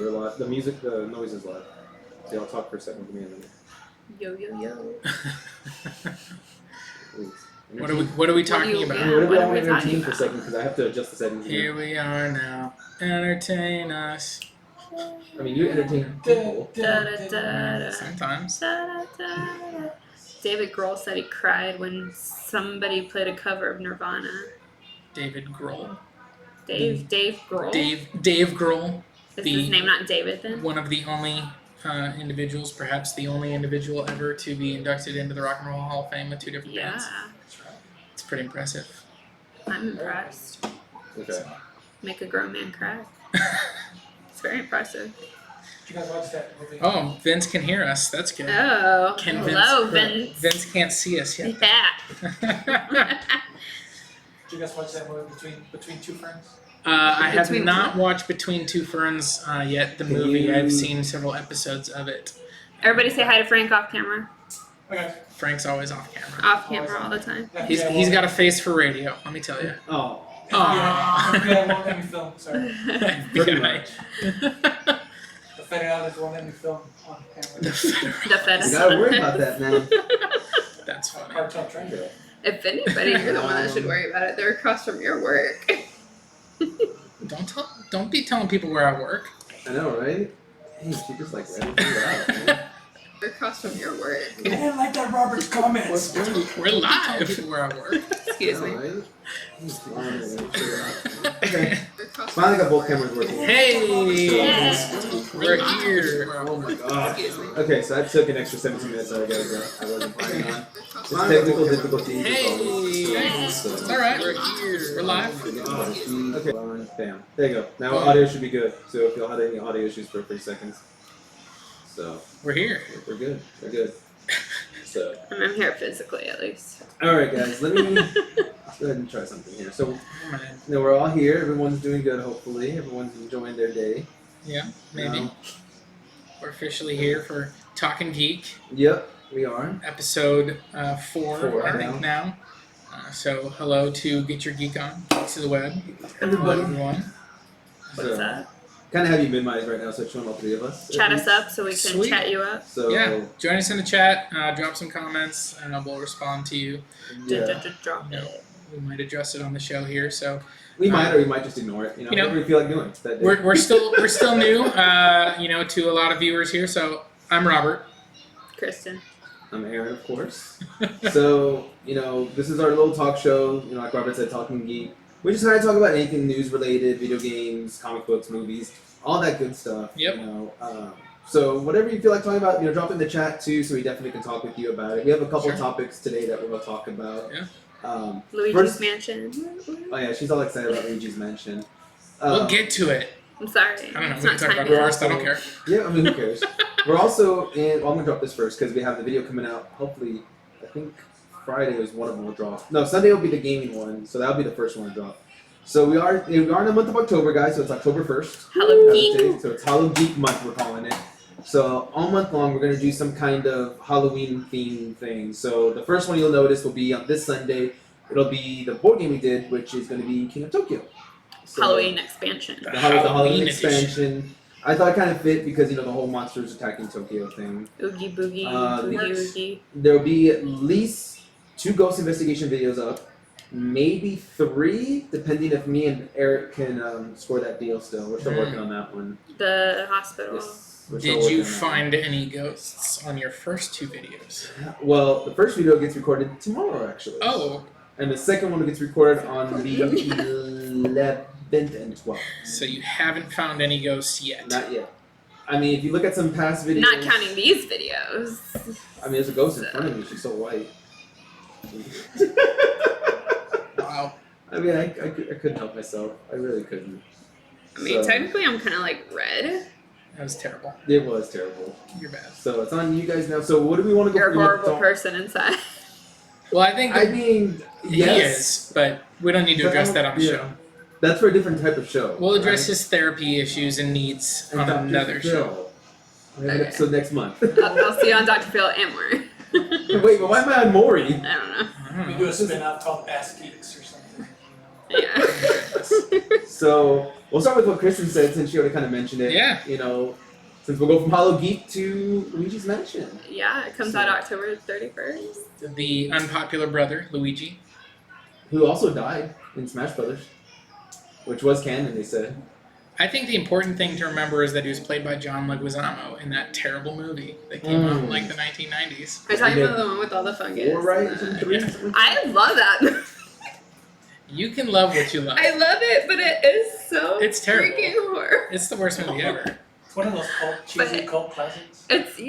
They're a lot. The music, the noise is loud. Okay, I'll talk for a second. Give me a minute. Yo, yo, yo. What are we talking about? Yeah, what I are want we to talking entertain for a about? second because I have to adjust the settings. Here we are now. Entertain us. I mean, you entertain people. Sometimes. David Grohl said he cried when somebody played a cover of Nirvana. David Grohl. Dave Grohl? Dave Grohl. Is his name not David then? One of the only individuals, perhaps the only individual ever to be inducted into the Rock and Roll Hall of Fame with 2 different bands. It's pretty impressive. I'm impressed. Okay. Make a grown man cry. It's very impressive. Did you guys watch that movie? Oh, Vince can hear us. That's good. Oh, hello, Vince. Vince can't see us yet. Yeah. Did you guys watch that movie Between Two Friends? I have Between not what? watched Between Two Ferns yet, the movie. I've seen several episodes of it. Everybody say hi to Frank off camera. Okay. Frank's always off camera. Off camera all the time. Yeah, He's got a face for radio, let me tell you. Oh. Yeah, won't let me film. Sorry. Pretty much. The Federales won't let me film on camera. The The Federal. You gotta worry about that, man. That's funny. Cartel Train. If anybody, you're the one that should worry about it. They're across from your work. Don't be telling people where I work. I know, right? Hey, she just like ran it out, man. They're across from your work. I didn't like that Robert's comments. We're live where I work. Excuse me. Right? Okay. They're across from Finally got your both work. cameras working. Hey! Yes. We're here. Oh my god. Excuse me. Okay, so that took an extra 17 minutes that I wasn't planning on. They're across It's from technical difficulties. Hey! It's alright. We're here. We're live. Okay, bam. There you go. Now audio should be good. So if y'all had any audio issues for 30 seconds. So We're here. we're good. We're good. So I'm here physically, at least. alright guys, let me go ahead and try something here. So we're all here, everyone's doing good hopefully. Everyone's enjoying their day. Yeah, maybe. We're officially here for Talkin Geek, Yep, we are. episode 4, Four I think now. So hello to Get Your Geek On, Geeks of the Web. Everybody. Hello, everyone. What's up? Kind of have you minimized right now, so it's showing all 3 of us. Chat us up so we can Sweet. chat you up. So Yeah, join us in the chat, drop some comments, and we'll respond to you. yeah. Drop No. it. We might address it on the show here, so We might or we might just ignore it. Whatever we feel like doing. That day. we're still new, to a lot of viewers here. So I'm Robert. Kristen. I'm Aaron, of course. So, this is our little talk show, like Robert said, Talkin Geek. We just kind of talk about anything news related, video games, comic books, movies, all that good stuff. Yep. So whatever you feel like talking about, drop in the chat too, so we definitely can talk with you about it. We have a couple Sure. topics today that we're going to talk about. Yeah. Luigi's First- Mansion. Oh yeah, she's all excited about Luigi's Mansion. We'll get to it. I'm sorry. I don't know. It's We not can talk about time it yet. first. I don't care. Yeah, I mean, who cares? We're also in. Well, I'm gonna drop this first because we have the video coming out. Hopefully, I think Friday is one of them will drop. No, Sunday will be the gaming one, so that'll be the first one to drop. So we are in the month of October, guys. So it's October 1st. Halloween. So it's Halloween Geek Month, we're calling it. So all month long, we're gonna do some kind of Halloween themed thing. So the first one you'll notice will be on this Sunday. It'll be the board game we did, which is gonna be King of Tokyo. So Halloween expansion. the Halloween edition. expansion. I thought it kind of fit because the whole monsters attacking Tokyo thing. Oogie boogie. the- Oogie oogie. There will be at least 2 ghost investigation videos up, maybe 3, depending if me and Eric can score that deal. Still, we're still working on that one. The hospital. Yes, we're still Did working you on that find any ghosts on your first 2 videos? one. Well, the first video gets recorded tomorrow, actually. Oh, And the second one gets recorded on the 11th and 12th. so you haven't found any ghosts yet? Not yet. I mean, if you look at some past videos. Not counting these videos. I mean, there's a ghost in front of me. She's so white. Wow. I mean, I couldn't help myself. I really couldn't. I mean, So, technically, I'm kind of like red. That was terrible. it was terrible. You're bad. So it's on you guys now. So what do we want to go You're a for? horrible person inside. Well, I think I mean, he yes. is, but we don't need to But address I that don't- on the yeah. show. That's for a different type of show. We'll address right? his therapy issues and needs And on Dr. another Phil. show. We have an Okay. episode next month. I'll see you on Dr. Phil and more. Wait, but why am I on Maury? I don't know. I don't We know. do a spin-off called Ass Geeks or something. Yeah. So We'll start with what Kristen said since she already kind of mentioned it. Yeah. You know, since we'll go from Hollow Geek to Luigi's Mansion. Yeah, it comes out October 31st. The unpopular brother, Luigi. Who also died in Smash Brothers. Which was canon, they said. I think the important thing to remember is that he was played by John Leguizamo in that terrible movie that came out in like the 1990s. Are you talking about the one with all the fungus? 4, right? Yeah. I love that. You can love what you love. I love it, but it is so It's terrible. freaking horror. It's the worst movie ever. It's one of those cheesy But- cult classics. It's,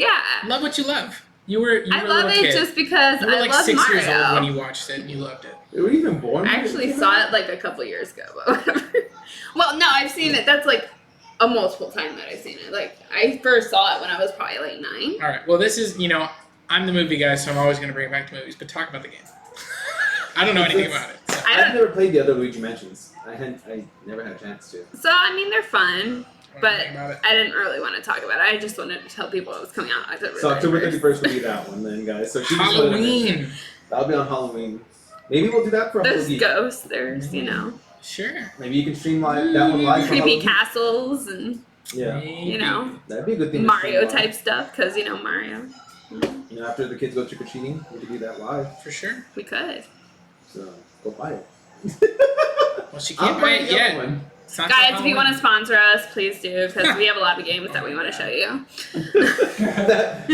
Love what you love. You were I a love little it kid. just because You were I like love 6 Mario. years old when you watched it and you loved it. They were even born. I actually saw it like a couple years ago, but whatever. Well, no, I've seen it. That's like a multiple time that I've seen it. Like, I first saw it when I was probably like 9. All right. Well, this is, I'm the movie guy, so I'm always going to bring it back to movies, but talk about the game. I don't know anything about it. So. I've never played the other Luigi Mansions. I never had a chance to. So, I mean, they're fun, I don't know but anything about it. I didn't really want to talk about it. I just wanted to tell people it was coming out October So October 31st. 31st will be that one then, guys. So she just Halloween. That'll be on Halloween. Maybe we'll do that for Hollow There's Geek. ghosts, there's, Sure. Maybe you can stream that one live for creepy Halloween. castles and, Yeah, you know, that'd be a good thing. to Mario stream live. type stuff, because, Mario. After the kids go trick or treating, we could do that live. For sure. We could. So go buy it. Well, she I'm can't buy buying it the other yet. one. It's not till Guys, if you want to Halloween. sponsor us, please do, because we have a lot of games that we want to show you.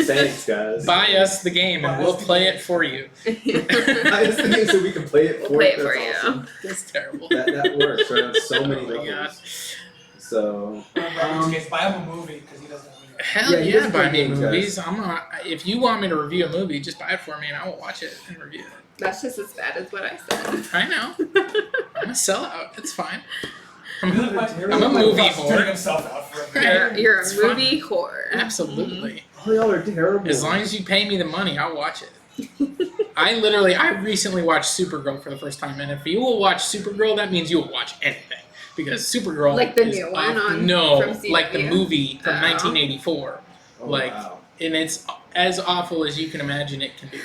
Thanks, guys. Buy us the game and we'll play it for you. Buy us the game so we can play it We'll for play it That's for you. awesome. That's terrible. That works. Right? On so many Oh my God. levels. So In case, buy him a movie because he doesn't. Hell Yeah, he yeah, doesn't buy play me games, movies. If you want me to review a movie, just buy it for me and I will watch it and review it. That's just as bad as what I said. I know. I'm a sellout. It's fine. I'm I'm a movie whore. Turning himself out for a minute. You're It's a fun. movie whore. Absolutely. all y'all are terrible. As long as you pay me the money, I'll watch it. I recently watched Supergirl for the first time, and if you will watch Supergirl, that means you will watch anything. Because Supergirl Like the is new one off- on- No, from CW? like the movie from Oh. 1984. Oh, like, wow. and it's as awful as you can imagine it can be.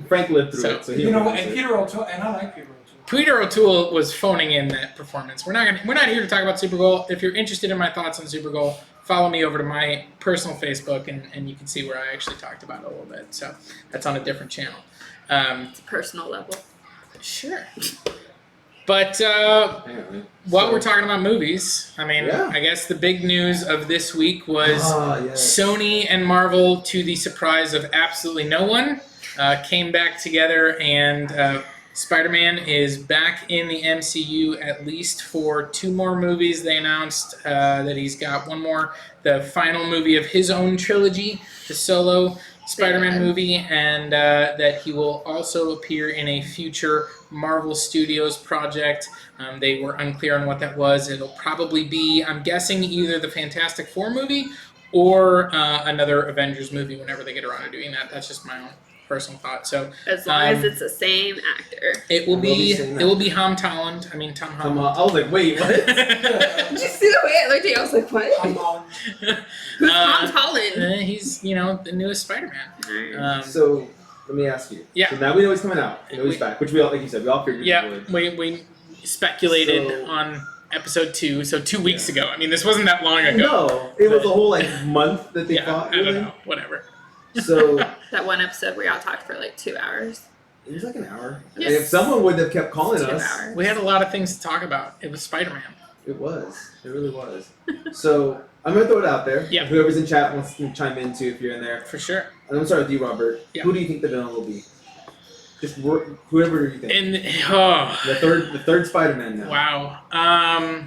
Frank lived through So- it, so he You know, knows and it. Peter O'Toole, and I like Peter O'Toole. Peter O'Toole was phoning in that performance. We're not here to talk about Supergirl. If you're interested in my thoughts on Supergirl, follow me over to my personal Facebook, and you can see where I actually talked about it a little bit. So that's on a different channel. It's a personal level. Sure. But Apparently. while So- we're talking about movies, I mean, Yeah. I guess the big news of this week was yes. Sony and Marvel, to the surprise of absolutely no one, came back together, and Spider-Man is back in the MCU at least for 2 more movies. They announced that he's got one more, the final movie of his own trilogy, the solo Spider-Man movie, and that he will also appear in a future Marvel Studios project. They were unclear on what that was. It'll probably be, I'm guessing, either the Fantastic Four movie or another Avengers movie whenever they get around to doing that. That's just my own personal thought. So As long as it's the same actor. it will I will be be saying it that. will be Tom Holland. I mean Tom Come Holland. on. I was like, wait, what? Did you see the way I looked at you? I was like, what? I'm on. Who's Tom Holland? He's the newest Spider-Man. So let me ask you. Yeah. So now we know he's coming out. We know he's back, which we all, like you said, we all figured he Yeah, would. we speculated So- on episode 2, so 2 weeks ago. I mean, this wasn't that long ago. No, it was a whole month that they Yeah, fought. I Really. don't know. Whatever. So That one episode where y'all talked for like 2 hours. it was like an hour. Yes. If someone would have kept calling 2 us, hours. We had a lot of things to talk about. It was Spider-Man. it was. It really was. So I'm gonna throw it out there. Yeah. Whoever's in chat wants to chime in too, if you're in there. For sure. I'm gonna start with you, Robert. Yeah. Who do you think the villain will be? Just whoever you think. And oh, The third Spider-Man now. wow.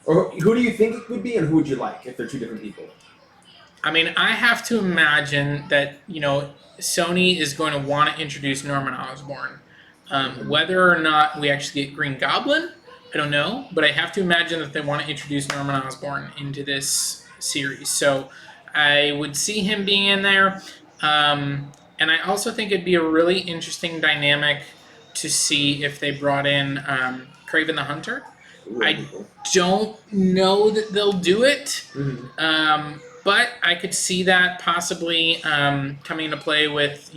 Or who do you think it would be, and who would you like if they're 2 different people? I mean, I have to imagine that, Sony is going to want to introduce Norman Osborn. Whether or not we actually get Green Goblin, I don't know. But I have to imagine that they want to introduce Norman Osborn into this series. So I would see him being in there. And I also think it'd be a really interesting dynamic to see if they brought in Kraven the Hunter. Ooh, I- that'd be cool. Don't know that they'll do it. Mhm. But I could see that possibly coming into play with,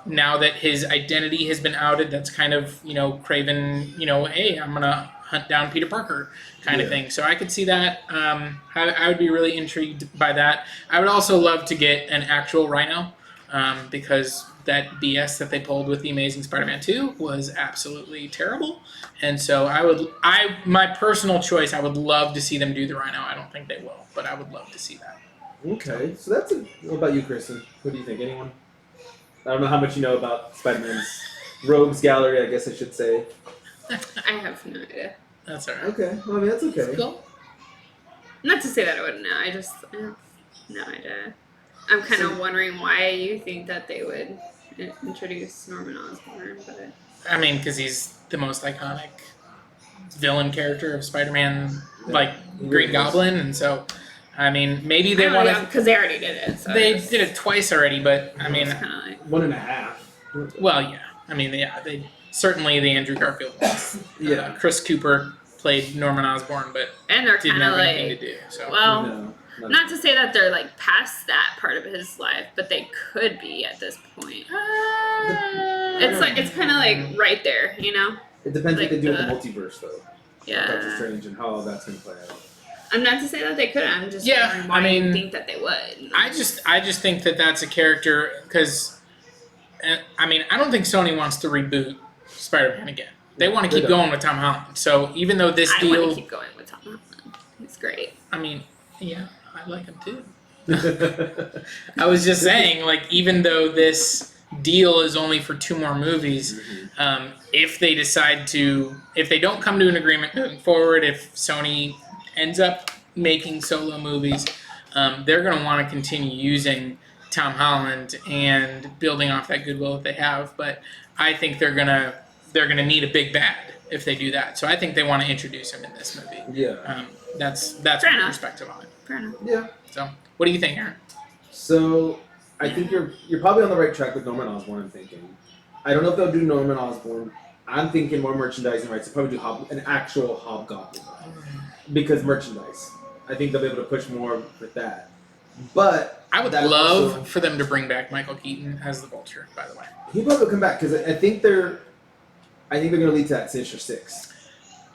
now that his identity has been outed, that's kind of, Craven, hey, I'm going to hunt down Peter Parker kind of Yeah. thing. So I could see that. I would be really intrigued by that. I would also love to get an actual Rhino because that BS that they pulled with The Amazing Spider-Man 2 was absolutely terrible. And so my personal choice, I would love to see them do the Rhino. I don't think they will, but I would love to see that. Okay, so what about you, Kristen? What do you think? Anyone? I don't know how much you know about Spider-Man's rogues gallery, I guess I should say. I have no idea. That's all right. Okay, well, I mean, that's okay. Cool. Not to say that I wouldn't know. I have no idea. I'm kind of wondering why you think that they would introduce Norman Osborn, but I mean, because he's the most iconic villain character of Spider-Man, Yeah, like he Green really is. Goblin, and so, I mean, maybe they want to. because they already did it. So They did it twice already, but I mean, It's kind of like 1.5. well, yeah. I mean, yeah. They certainly the Andrew Garfield ones. Yeah. Chris Cooper played Norman Osborn, but and they're didn't kind of have anything like to do. So well. No, Not to say that they're like past that part of his life, but they could be at this point. It's kind of like right there, you know. It depends like what they do with the the- multiverse, though. Doctor Yeah. Strange and how all that's going to play out. I'm not to say that they could. I'm just Yeah, wondering why I mean, you think that they would. I just think that that's a character because, I mean, I don't think Sony wants to reboot Spider-Man again. They want to They keep don't. going with Tom Holland. So even though this I want deal, to keep going with Tom Holland. He's great. I mean, yeah, I like him too. I was just saying, like, even though this deal is only for 2 more movies, if they decide to, if they don't come to an agreement moving forward, if Sony ends up making solo movies, they're going to want to continue using Tom Holland and building off that goodwill that they have. But I think they're gonna need a big bad if they do that. So I think they want to introduce him in this movie. Yeah. That's Fair my enough. perspective on it. Fair enough. Yeah. So what do you think, Aaron? So I think you're probably on the right track with Norman Osborn. I'm thinking. I don't know if they'll do Norman Osborn. I'm thinking more merchandising rights. They'll probably do an actual Hobgoblin because merchandise. I think they'll be able to push more with that. But I would that love also- for them to bring back Michael Keaton as the Vulture. By the way, he probably will come back because I think they're going to lead to that Sinister Six.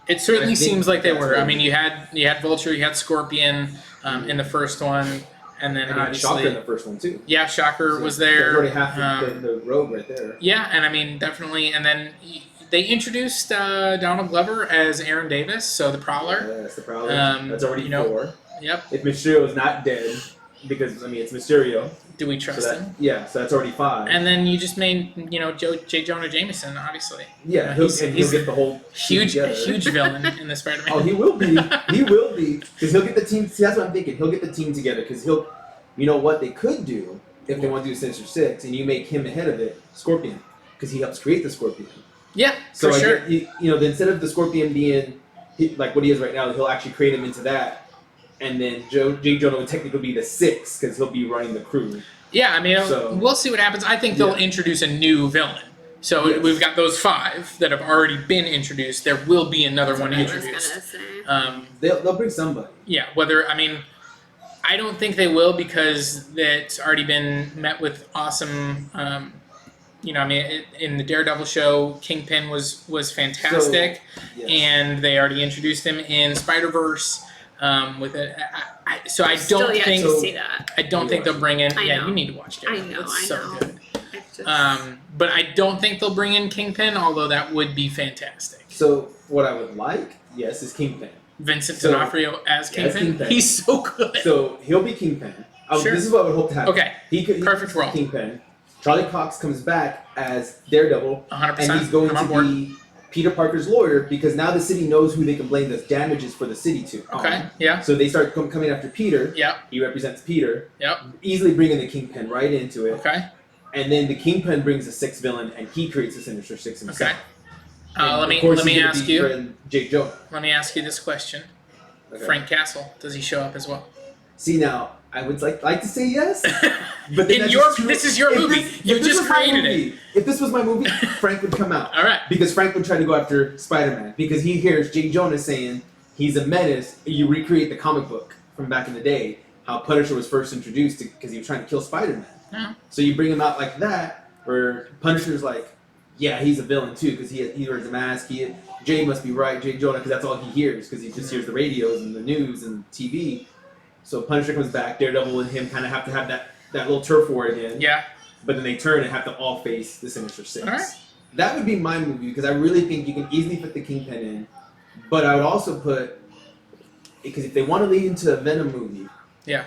it certainly I think seems like they that's were. what I it mean, you had Vulture, you had Scorpion in the first one, and then And he had obviously, Shocker in the first one too. yeah, Shocker So was there's there. already half the road right there. Yeah, and I mean, definitely. And then they introduced Donald Glover as Aaron Davis, so the Prowler. Yes, the Prowler. That's already you know, 4. Yep. If Mysterio is not dead, because I mean it's Mysterio. Do we So trust that, him? yeah, so that's already 5. And then you just made, J. Jonah Jameson, obviously. yeah, he's he'll get the whole team Huge together. villain in the Spider-Man. Oh, he will be. He will be because he'll get the team. See, that's what I'm thinking. He'll get the team together because he'll. You know what they could do if they want to do Sinister Six, and you make him ahead of it, Scorpion, because he helps create the Scorpion. Yeah, So for I sure. get, instead of the Scorpion being like what he is right now, he'll actually create him into that, and then J. Jonah would technically be the 6 because he'll be running the crew. Yeah, I mean, So- we'll see what happens. I think they'll Yeah. introduce a new villain. So Yes. we've got those 5 that have already been introduced. There will be another That's one what I was introduced. gonna say. They'll bring somebody. Yeah, I don't think they will because it's already been met with awesome. In the Daredevil show, Kingpin was fantastic, Yes. and they already introduced him in Spider-Verse. With it, so I Still don't yet think to see that. I don't think they'll bring in. I Yeah, know. you need to watch I Daredevil. know. It's I so know. good. It's just, But I don't think they'll bring in Kingpin, although that would be fantastic. So what I would like, yes, is Kingpin. Vincent So- D'Onofrio as Kingpin. Kingpin. He's so good. So he'll be Kingpin. Sure. This is what I would hope to happen. Okay, He perfect be role. Kingpin. Charlie Cox comes back as Daredevil, 100%. and he's going I'm on to board. be Peter Parker's lawyer because now the city knows who they can blame the damages for the city to. Okay, yeah, So they start coming after Peter. Yep. He represents Peter. Yep. Easily bringing the Kingpin right into it. Okay, And then the Kingpin brings the 6th villain, and he creates the Sinister Six himself. okay. And Let of course me he's gonna ask be you. friend Jake Jonah. Let me ask you this question. Okay. Frank Castle, does he show up as well? See now, I would like to say yes, but then In that's your- just too- this is your if movie. You if this just was my created movie- If this was my movie, Frank would come out. All right. Because Frank would try to go after Spider-Man because he hears Jake Jonah saying he's a menace. You recreate the comic book from back in the day, how Punisher was first introduced because he was trying to kill Spider-Man. Yeah. So you bring him out like that, where Punisher's like, yeah, he's a villain too because he wears a mask. Jay must be right, Jay Jonah, because that's all he hears because he just hears the radios and the news and TV. So Punisher comes back, Daredevil and him kind of have to have that little turf war again. Yeah. But then they turn and have to all face the Sinister Six. All right. That would be my movie because I really think you can easily fit the Kingpin in. But I would also put, because if they want to lead into a Venom movie,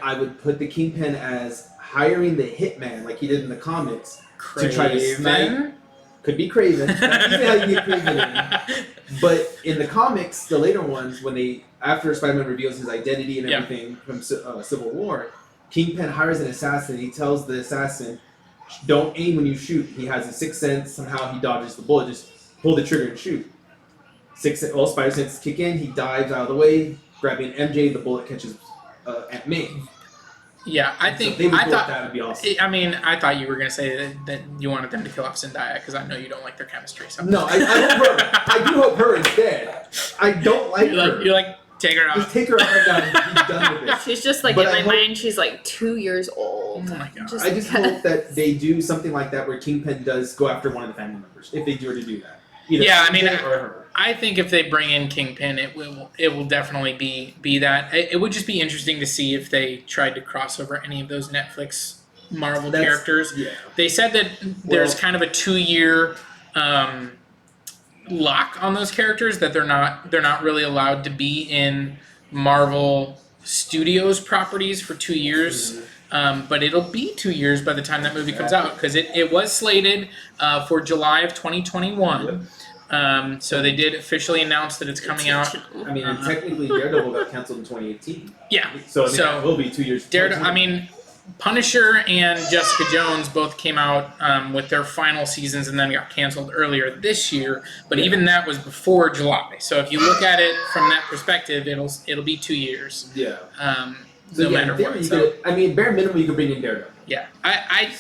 I would put the Kingpin as hiring the hitman like he did in the comics to try to snipe. Could be Craven. That's usually how you get Craven in. But in the comics, the later ones, after Spider-Man reveals his identity and everything from Civil War, Kingpin hires an assassin. He tells the assassin, don't aim when you shoot. He has a sixth sense. Somehow he dodges the bullet. Just pull the trigger and shoot. Spider senses kick in. He dives out of the way, grabbing MJ. The bullet catches Aunt May. Yeah, I thought that would be awesome. I mean, I thought you were going to say that you wanted them to kill off Zendaya because I know you don't like their chemistry. So. No, I hope her. I do hope her is dead. I don't like her. You're like, take her out. Just take her out right now and be done with it. She's just like, in my mind, she's like 2 years old. Oh my god. I just hope that they do something like that where Kingpin does go after one of the family members, if they were to do that. Either Kingpin or her. I think if they bring in Kingpin, it will definitely be that. It would just be interesting to see if they tried to cross over any of those Netflix Marvel characters. Yeah. They said that there's kind of a 2-year lock on those characters, that they're not really allowed to be in Marvel Studios properties for 2 years. Mm-hmm. But it'll be 2 years by the time that movie comes out because it was slated for July of 2021. Yep. So they did officially announce that it's coming out. I mean, and technically Daredevil got canceled in 2018. Yeah. So that will be 2 years. Daredevil. I mean, Punisher and Jessica Jones both came out with their final seasons and then got canceled earlier this year. But even that was before July. So if you look at it from that perspective, it'll be 2 years. Yeah. No matter what. So, I mean, bare minimum, you could bring in Daredevil. Yeah. I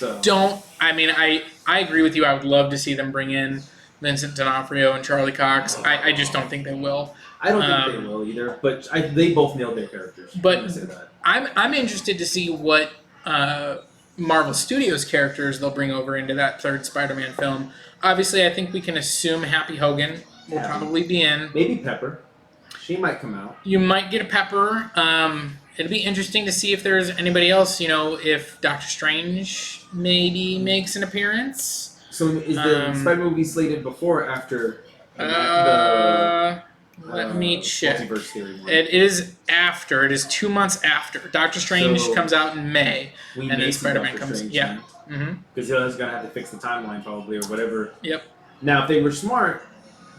agree with you. I would love to see them bring in Vincent D'Onofrio and Charlie Cox. I just don't think they will. I don't think they will either. But they both nailed their characters. But I'm interested to see what Marvel Studios characters they'll bring over into that third Spider-Man film. Obviously, I think we can assume Happy Hogan will probably be in. Maybe Pepper. She might come out. You might get a Pepper. It'll be interesting to see if there's anybody else. If Doctor Strange maybe makes an appearance. So is the Spider movie slated before or after? Let me check. Multiverse theory one? It is after. It is 2 months after. Doctor Strange comes out in May, and then Spider-Man comes. Yeah. Because he's gonna have to fix the timeline probably or whatever. Yep. Now, if they were smart,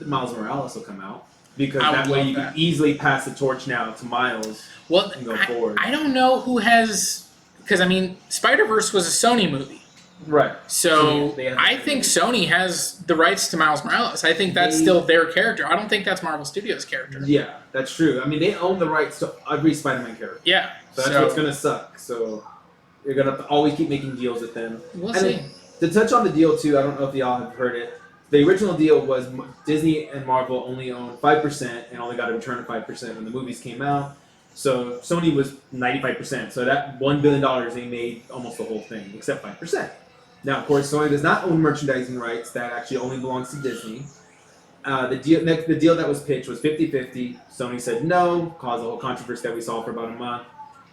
Miles Morales will come out because that way you can easily pass the torch now to Miles. Well, and go forward. I don't know who has, because Spider-Verse was a Sony movie. Right. So I think Sony has the rights to Miles Morales. I think that's still their character. I don't think that's Marvel Studios' character. Yeah, that's true. I mean, they own the rights to every Spider-Man character. Yeah. So that's what's going to suck. So you're going to have to always keep making deals with them. We'll see. To touch on the deal, too, I don't know if y'all have heard it. The original deal was Disney and Marvel only owned 5% and only got a return of 5% when the movies came out. So Sony was 95%. So that $1 billion, they made almost the whole thing, except 5%. Now, of course, Sony does not own merchandising rights. That actually only belongs to Disney. The deal that was pitched was 50-50. Sony said no, caused a whole controversy that we saw for about a month.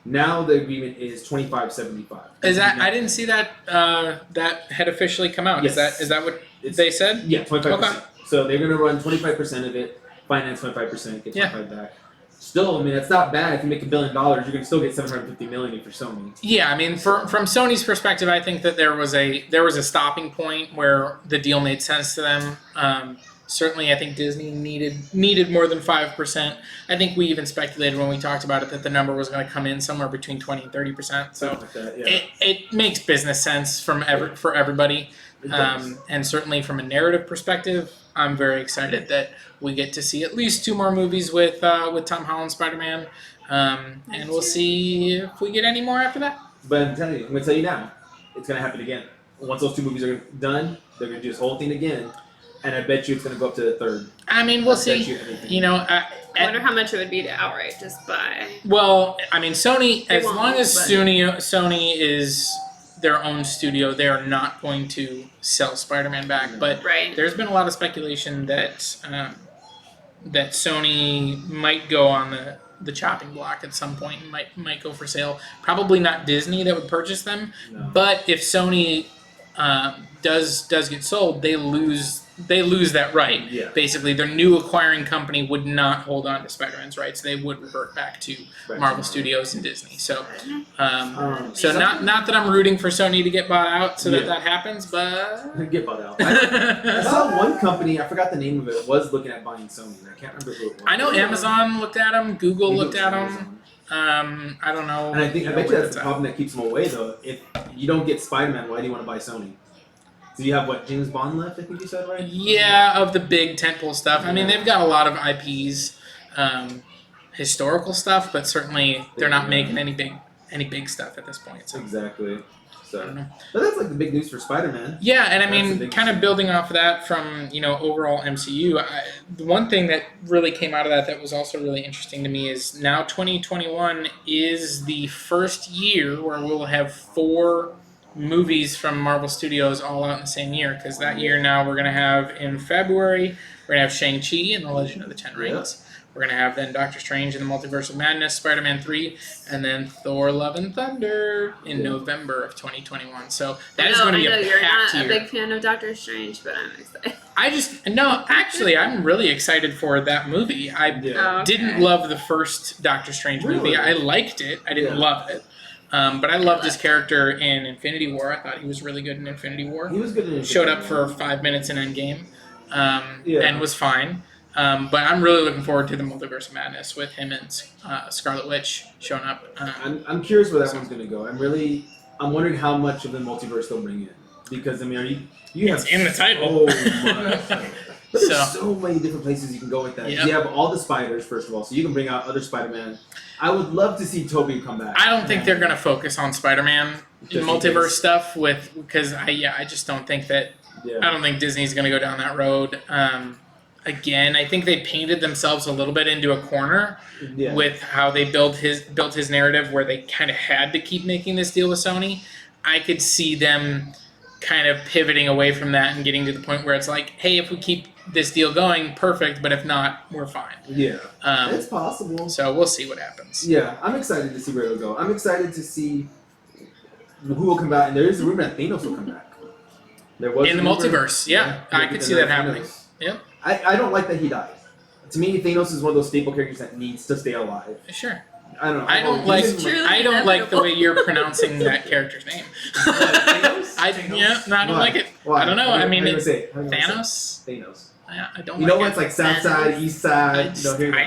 Now the agreement is 25-75. Is that I didn't see that that had officially come out. Yes. Is that what they said? Yeah, 25%. Okay. So they're going to run 25% of it, finance 25%, get 25 back. Still, I mean, it's not bad. If you make $1 billion, you're going to still get $750 million if you're Sony. Yeah, I mean, from Sony's perspective, I think that there was a stopping point where the deal made sense to them. Certainly, I think Disney needed more than 5%. I think we even speculated when we talked about it that the number was going to come in somewhere between 20 and 30%. So like that, yeah. it makes business sense for everybody, and certainly from a narrative perspective, I'm very excited that we get to see at least 2 more movies with Tom Holland Spider-Man, and we'll see if we get any more after that. But I'm going to tell you now, it's going to happen again. Once those 2 movies are done, they're going to do this whole thing again. And I bet you it's going to go up to the 3rd. I mean, we'll see. I wonder how much it would be to outright just buy. Well, I mean, Sony, as long as but- Sony is their own studio, they are not going to sell Spider-Man back. But Right. there's been a lot of speculation that that Sony might go on the chopping block at some point and might go for sale. Probably not Disney that would purchase them, No. but if Sony does get sold, they lose that right. Yeah. Basically, their new acquiring company would not hold on to Spider-Man's rights. They would revert back to Marvel Studios and Disney. So, so not that I'm rooting for Sony to get bought out so that happens, but Get bought out. I saw one company, I forgot the name of it, was looking at buying Sony. I can't remember who it was. I know Amazon looked at them, Google Maybe it looked was at Amazon. them. I don't know. And I bet you where that's it's the at. problem that keeps them away, though. If you don't get Spider-Man, why do you want to buy Sony? So you have, what, James Bond left, I think you said, right? Yeah, of the big tentpole stuff. I mean, they've got a lot of IPs, historical stuff, but certainly they're not making any big stuff at this point. So. Exactly. I So, don't know. but that's like the big news for Spider-Man. Yeah, and I That's the mean, big kind of issue. building off of that from overall MCU. The one thing that really came out of that was also really interesting to me is now 2021 is the first year where we'll have 4 movies from Marvel Studios all out in the same year. Because that year now we're gonna have in February we're gonna have Shang-Chi and the Legend of the Ten Rings. We're gonna have then Doctor Strange and the Multiverse of Madness, Spider-Man 3, and then Thor: Love and Thunder in November of 2021. So that is going to be a you're packed not a year. big fan of Doctor Strange, but I'm excited. Actually, I'm really excited for that movie. I Oh, okay. didn't love the first Doctor Strange movie. Really? I liked it. I didn't love it. But I loved his character in Infinity War. I thought he was really good in Infinity War. He was good in Showed up for 5 minutes in Endgame Yeah. and was fine. But I'm really looking forward to the Multiverse of Madness with him and Scarlet Witch showing up. I'm curious where that one's gonna go. I'm wondering how much of the multiverse they'll bring in, because I mean, you It's have in the title. so much. But there's So- so many different places you can go with that. Yep. You have all the spiders, first of all, so you can bring out other Spider-Man. I would love to see Tobey come back. I don't think they're going to focus on Spider-Man Just in multiverse case. stuff because I just don't think that I don't think Disney's going to go down that road. Again, I think they painted themselves a little bit into a corner Yeah. with how they built his narrative, where they kind of had to keep making this deal with Sony. I could see them kind of pivoting away from that and getting to the point where it's like, hey, if we keep this deal going, perfect, but if not, we're fine. Yeah. It's possible. So we'll see what happens. Yeah, I'm excited to see where it'll go. I'm excited to see who will come back, and there is a rumor that Thanos will come back. There was In a the rumor- multiverse, yeah, I could see that happening. Thanos. Yep. I don't like that he died. To me, Thanos is one of those staple characters that needs to stay alive. Sure. I don't know. I don't like. It's truly I don't like the inevitable. way you're pronouncing that character's name. Thanos? I don't Why? like it. Why? I don't know. How do I you- mean, how do you it's say it? How do you say it? Thanos. Thanos. I don't You like know it. what's like south side, east side. I just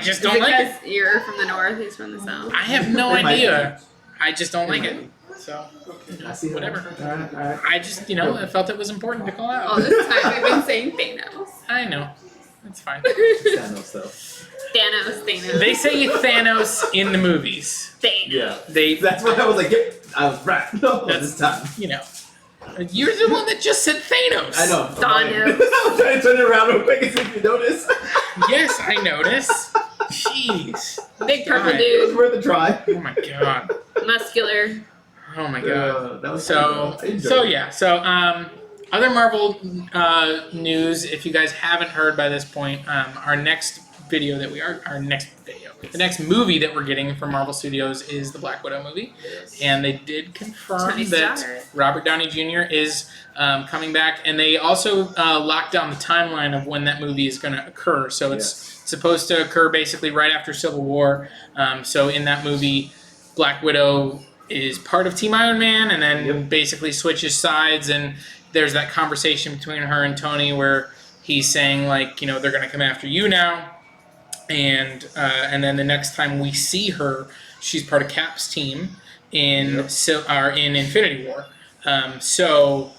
Is don't it like it. because you're from the north, he's from the south? I have no It might be. idea. I just don't like it. So I see. whatever. Alright, alright. I just I felt it was important to call All out. this time we've been saying Thanos. I know. It's fine. Thanos though. Thanos. They say Thanos in the movies. Thanos. Yeah. They That's why I was like, yep, I was right. No, this time. You're the one that just said Thanos. I know. Thanos. I was trying to turn it around real quick and see if you notice. Yes, I notice. Jeez. Big purple God. It was dude. worth a try. Oh my god. Muscular. Oh my god. That was So fun, though. I enjoyed it. Other Marvel news. If you guys haven't heard by this point, the next movie that we're getting from Marvel Studios is the Black Widow movie, Yes. and they did confirm Tony that Stark. Robert Downey Jr. is coming back, and they also locked down the timeline of when that movie is going to occur. So it's supposed to occur basically right after Civil War. So in that movie, Black Widow is part of Team Iron Man, and then basically switches sides, and there's that conversation between her and Tony where he's saying like, they're going to come after you now, and then the next time we see her, she's part of Cap's team in Infinity War. So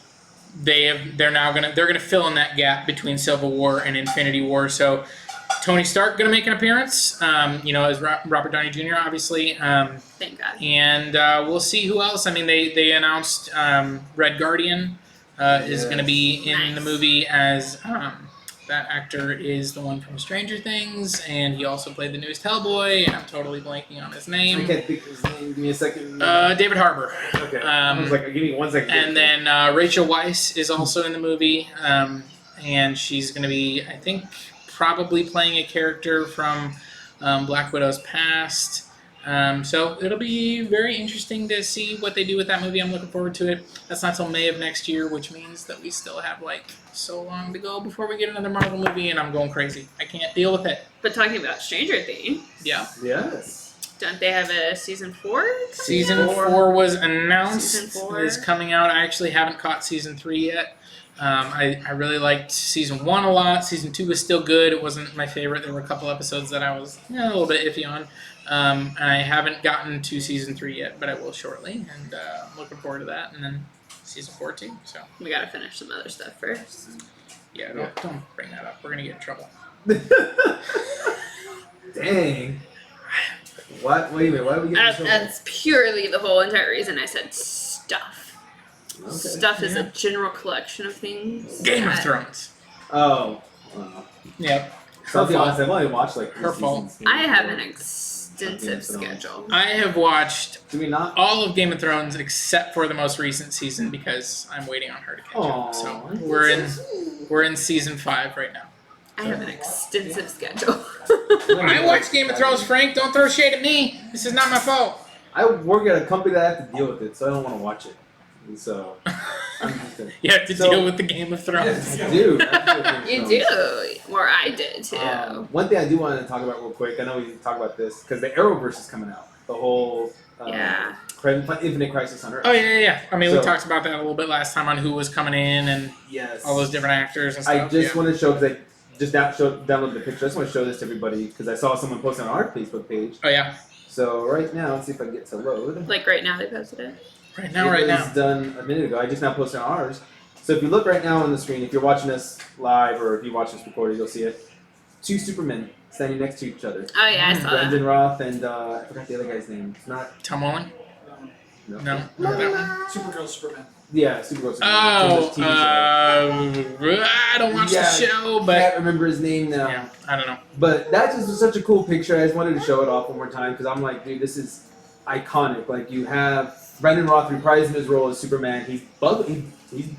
they're gonna fill in that gap between Civil War and Infinity War. So Tony Stark gonna make an appearance, as Robert Downey Jr. obviously, Thank God. and we'll see who else. I mean, they announced Red Guardian is gonna be in the movie as That actor is the one from Stranger Things, and he also played the newest Hellboy, and I'm totally blanking on his I name. can't think of his name. Give me a second. David Harbour. Okay. I was like, give me 1 second. And then Rachel Weisz is also in the movie, and she's going to be, I think, probably playing a character from Black Widow's past. So it'll be very interesting to see what they do with that movie. I'm looking forward to it. That's not till May of next year, which means that we still have like so long to go before we get another Marvel movie, and I'm going crazy. I can't deal with it. But talking about Stranger Things, Yeah. Yes. don't they have a season 4? Season 4 was announced. Season 4 is coming out. I actually haven't caught season 3 yet. I really liked season 1 a lot. Season 2 was still good. It wasn't my favorite. There were a couple episodes that I was a little bit iffy on. And I haven't gotten to season 3 yet, but I will shortly. And I'm looking forward to that. And then season 4 too. So We gotta finish some other stuff first. yeah, don't bring that up. We're gonna get in trouble. Dang. What? Wait a minute. Why are we getting in trouble? That's purely the whole entire reason I said stuff. Okay. Stuff is Yeah. a general collection of things. Game of that- Thrones. Oh. Wow. Yep. I'll be fault. honest, I've only watched like 3 Her fault. seasons. I have an extensive schedule. I have watched Do we not? all of Game of Thrones except for the most recent season because I'm waiting on her to catch up. So Aw, we're in season 5 right now. I have an extensive schedule. I watch Game of Thrones, Frank. Don't throw shade at me. This is not my fault. I work at a company that I have to deal with it, so I don't want to watch it. And so I'm just gonna. You have to So- deal with the Game of Thrones. I do. I have to deal with Game You of do, Thrones. or I did too. One thing I do want to talk about real quick. I know we talk about this because the Arrowverse is coming out. The whole Yeah. Infinite Crisis on Earth. Oh yeah. I mean, we So- talked about that a little bit last time on who was coming in and Yes. all those different actors and stuff. I just want to show because I just downloaded the picture. I just want to show this to everybody because I saw someone post on our Facebook page. Oh yeah. So right now, let's see if I can get to load. Like right now they posted it. Right now. It was done a minute ago. I just now posted on ours. So if you look right now on the screen, if you're watching us live or if you watch this recorded, you'll see it. 2 Supermen standing next to each other. Oh yeah, I saw that. Brandon Roth and I forgot the other guy's name. It's not. Tom Welling? No. No. Not that one. Supergirl, Superman. Yeah, Supergirl. Oh, It's on this TV show. I don't watch Yeah, the show, I but can't remember his name now. yeah, I don't know. But that just was such a cool picture. I just wanted to show it off one more time because I'm like, dude, this is iconic. Like you have Brandon Roth reprising his role as Superman. He's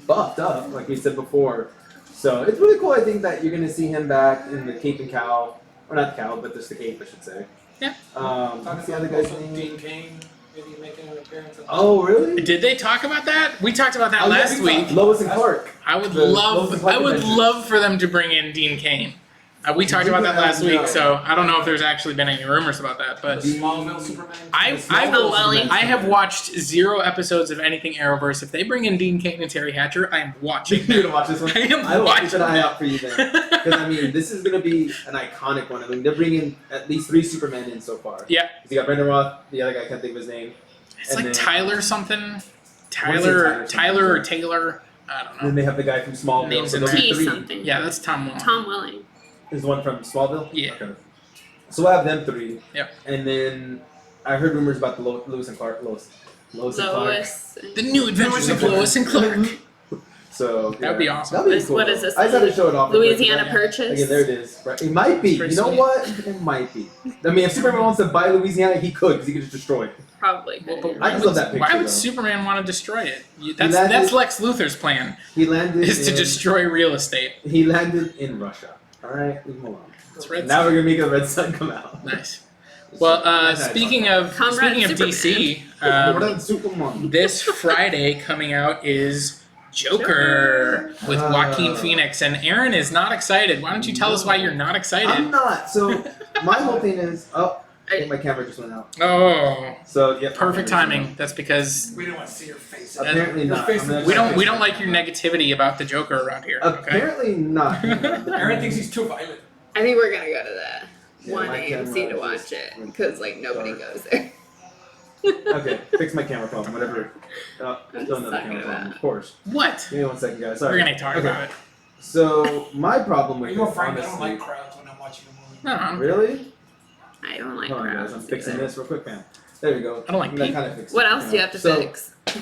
buffed up, like we said before. So it's really cool. I think that you're gonna see him back in the cape and cowl, or not cowl, but just the cape, I should say. Yeah. What's the other guy's name? Dean Cain, maybe making an appearance. Oh, really? Did they talk about that? We talked about that Oh, yeah, last we talked- week. Lois and Clark. I would The love, Lois and Clark I would Adventures. love for them to bring in Dean Cain. We talked about that last week, so I don't know if there's actually been any rumors about that, but Smallville Superman. I have watched 0 episodes of anything Arrowverse. If they bring in Dean Cain and Terry Hatcher, I am watching. You're gonna watch this one? I am I will keep watching an eye that. out for you then. Because I mean, this is gonna be an iconic one. I mean, they're bringing at least 3 Supermen in so far. Yeah. You got Brandon Roth. The other guy I can't think of his name. It's And like then- Tyler something. Tyler Tyler or something. Taylor. I don't And then know. they have the guy from Smallville. Names so in there'll be T 3. something. Yeah, that's Tom Welling. Tom Welling. Is the one from Smallville? Yeah. Okay. So we'll have them 3. Yep. And then I heard rumors about the Lois and Clark. Lois and Clark. Lois. and- The New Adventures of Lois and Clark. So That would be awesome. That'd be What is- cool. what is this? I just had to show it off. real quick. Louisiana Purchase. Okay, there it is. Right. It might be. It's pretty You know sweet. what? It might be. I mean, if Superman wants to buy Louisiana, he could because he could just destroy it. Probably. Well, could. but I just love that picture, why would though. Superman want to destroy it? landed- That's Lex Luthor's plan, He landed. is to in- destroy real estate. He landed in Russia. All right, leave him alone. That's Red Now Sun. we're gonna make a Red Sun come out. Nice. Well, speaking of Comrade DC, Superman. this Friday coming out is Joker with Joaquin Phoenix, and Aaron is not excited. Why don't you tell us why you're not I'm excited? not. So my whole thing is, I think my camera just went out. Oh, So yeah, perfect timing. That's because We didn't want to see your face. Apparently Your not. face I'm gonna- we don't like your negativity about the Joker around here. Okay. Apparently not. Aaron thinks he's too violent. I think we're gonna go to that Yeah, one my AMC camera to watch just it went because like nobody dark. goes there. Okay, fix my camera problem. Whatever. I'm Still another talking camera problem. about- Of course. What? Give me 1 second, guys. Sorry. We're gonna talk Okay. about it. So my problem Are with you it, afraid I don't honestly, like crowds when I'm watching a movie? No, I'm- really? I don't like Hold on, crowds. guys. I'm fixing either. this real quick, man. There we go. I don't like That people. kind of fixes What it, else do you have to So, fix? I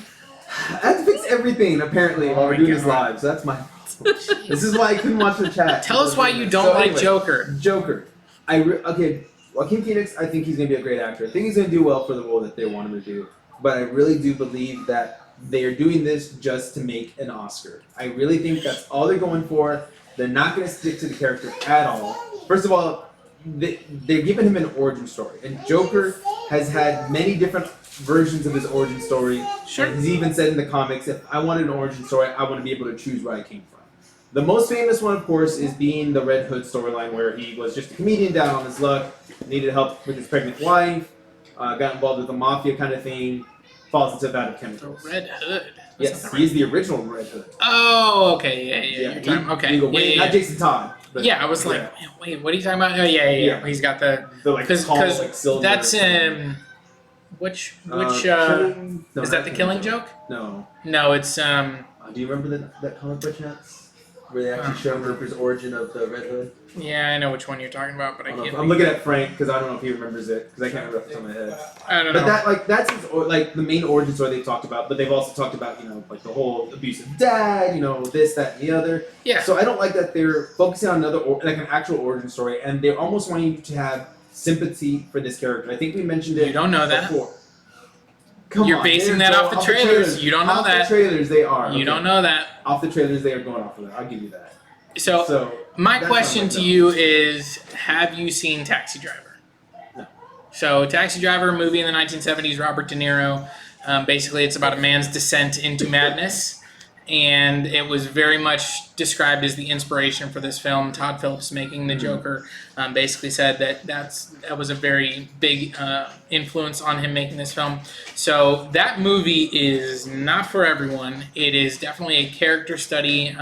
have to fix everything apparently Oh while we're my doing this God. live. So that's my. This is why I couldn't watch the chat. Tell us why you don't So like anyway, Joker. Joker. Okay, Joaquin Phoenix, I think he's going to be a great actor. I think he's going to do well for the role that they want him to do. But I really do believe that they are doing this just to make an Oscar. I really think that's all they're going for. They're not going to stick to the character at all. First of all, they're giving him an origin story. And Joker has had many different versions of his origin story. Sure. And he's even said in the comics, if I wanted an origin story, I want to be able to choose where I came from. The most famous one, of course, is being the Red Hood storyline, where he was just a comedian down on his luck, needed help with his pregnant wife, got involved with the mafia kind of thing, falls into a vat of The chemicals. Red Hood. Yes, he's the original Red Hood. Oh, okay, yeah. You're talking, okay, yeah. Not Jason Todd. But, Yeah, I was like, wait, what are you talking about? Oh, yeah. He's got the like because tall, like silver. that's which Killing- no, is not that the Killing Joke? No. No, it's Do you remember that comic by chance? Where they actually show Ripper's origin of the Red Hood? yeah, I know which one you're talking about, but I can't. I'm looking at Frank because I don't know if he remembers it because I can't remember off the top of my head. I don't know. But that's his, the main origin story they've talked about. But they've also talked about like the whole abusive dad, this, that, and the other. Yeah. So I don't like that they're focusing on like an actual origin story, and they're almost wanting you to have sympathy for this character. I think we mentioned it. You don't know that. Before. Come You're on, basing they're that going off the trailers. You don't know off that. the trailers, they are. You don't know that. Off the trailers, they are going off of that. I'll give you that. So my that's question not to like you is: have you seen Taxi Driver? No. So Taxi Driver, movie in the 1970s, Robert De Niro. Basically, it's about a man's descent into madness. And it was very much described as the inspiration for this film. Todd Phillips, making the Joker, basically said that was a very big influence on him making this film. So that movie is not for everyone. It is definitely a character study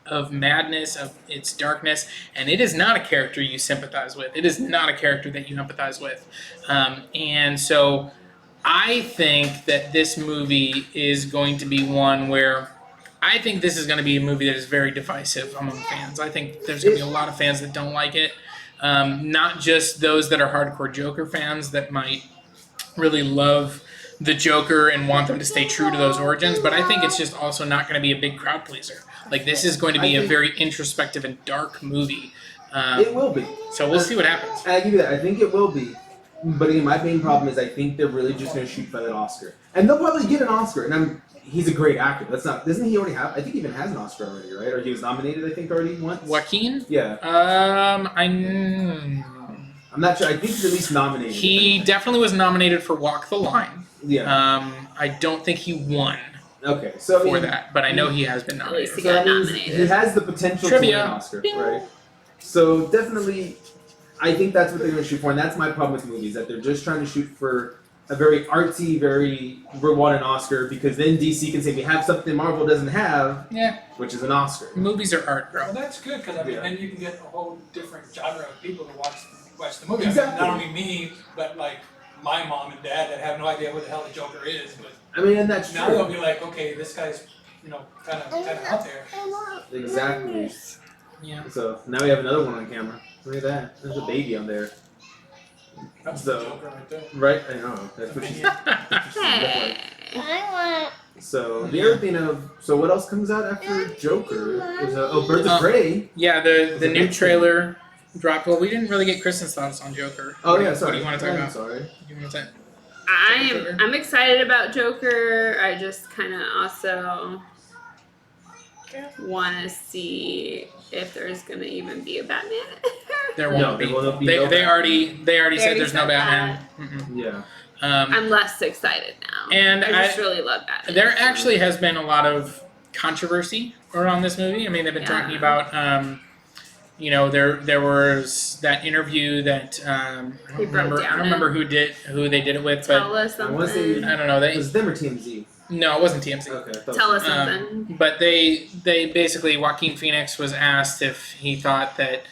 of madness, of its darkness, and it is not a character you sympathize with. It is not a character that you empathize with. And so I think that this movie is going to be one where I think this is going to be a movie that is very divisive among fans. I think there's going to be a lot of fans that don't like it. Not just those that are hardcore Joker fans that might really love the Joker and want them to stay true to those origins, but I think it's just also not going to be a big crowd pleaser. Like, this is going to be a very introspective and dark movie. It will be. So we'll see what happens. I give you that. I think it will be. But again, my main problem is I think they're really just going to shoot for that Oscar. And they'll probably get an Oscar. And he's a great actor. Doesn't he already have? I think he even has an Oscar already, right? Or he was nominated, I think, already once. Joaquin? Yeah. I'm not sure. I think he's at least nominated. He definitely was nominated for Walk the Line. Yeah. I don't think he won Okay. So for that, but I know he has been nominated. He So got that means nominated. he has the potential Trivia. to win an Oscar, right? So definitely, I think that's what they're going to shoot for, and that's my problem with movies, that they're just trying to shoot for a very artsy, we want an Oscar, because then DC can say we have something Marvel doesn't have, Yeah, which is an Oscar. movies are art, Well, bro. that's good because Yeah. then you can get a whole different genre of people to watch the movie. Exactly. Not only me, but like my mom and dad that have no idea what the hell the Joker is. But I mean, and that's now they'll true. be like, okay, this guy's kind of out there. Exactly. Yeah. So now we have another one on camera. Look at that. There's a baby on there. That's So- the Joker right there. Right? I know. That's what she's Hey. So the other thing so what else comes out after Joker? Is Birds of Prey. Yeah, the It's a new big trailer dropped. Well, we didn't really get Kristen's thoughts on Joker. Oh yeah, What sorry. do you want to talk I'm about? sorry. You want to say? I'm excited about Joker. I just kind of also want to see if there's gonna even be a Batman. There No, won't be. there will be They, no they Batman. already said already there's no said Batman. Mm-mm. Yeah. Um, I'm less excited now. And I just really love Batman. there actually has been a lot of controversy around this movie. I mean, they've been talking about, there was that interview that I He broke don't down remember who they did it with, Tell but us I wanna say- something. I don't know. Was it them or TMZ? No, it wasn't TMZ. Okay. I thought Tell so. us something. But they basically, Joaquin Phoenix was asked if he thought that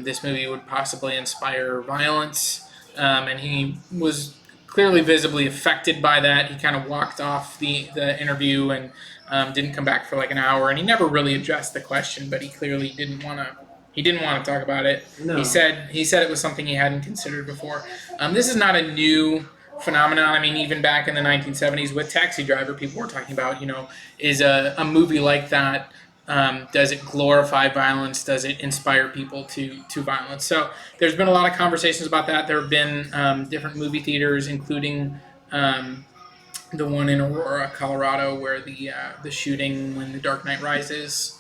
this movie would possibly inspire violence, and he was clearly visibly affected by that. He kind of walked off the interview and didn't come back for like an hour, and he never really addressed the question, but he clearly didn't want to talk about it. No. He said it was something he hadn't considered before. This is not a new phenomenon. I mean, even back in the 1970s with Taxi Driver, people were talking about, is a movie like that Does it glorify violence? Does it inspire people to violence? So there's been a lot of conversations about that. There have been different movie theaters, including the one in Aurora, Colorado, where the shooting when The Dark Knight Rises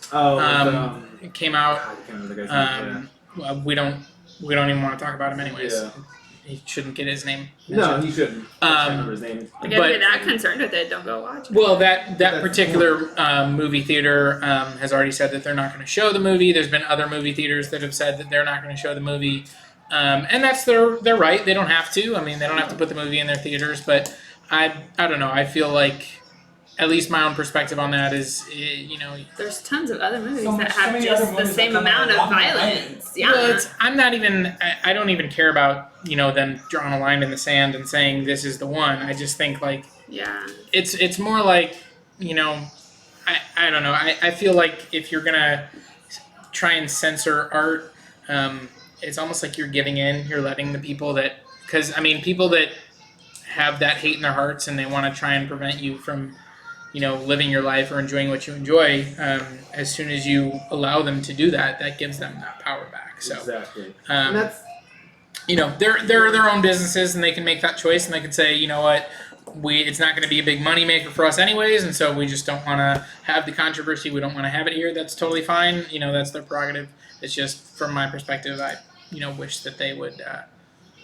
it came out. God, I can't remember the guy's name. Well, we don't even want to talk about him anyways. Yeah. He shouldn't get his name No, mentioned. he shouldn't. I can't remember his name. Like, if you're that concerned with it, don't go watch it. Well, that That's particular movie theater has already said that they're not going to show the movie. There's been other movie theaters that have said that they're not going to show the movie, and that's their right. They don't have to. I mean, they don't have to put the movie in their theaters. But I don't know. I feel like, at least my own perspective on that is, There's tons of other movies So that many have other just the movies that same come out amount of along the violence. Yeah. Well, I'm not even. I don't even care about them drawing a line in the sand and saying this is the one. I just think like Yeah. it's more like I don't know. I feel like if you're gonna try and censor art, it's almost like you're giving in. You're letting the people that, because I mean, people that have that hate in their hearts and they want to try and prevent you from living your life or enjoying what you enjoy, as soon as you allow them to do that, that gives them that power back. So Exactly. And that's they're their own businesses and they can make that choice and they can say, you know what, it's not going to be a big money maker for us anyways, and so we just don't want to have the controversy. We don't want to have it here. That's totally fine. That's their prerogative. It's just from my perspective, I wish that they would.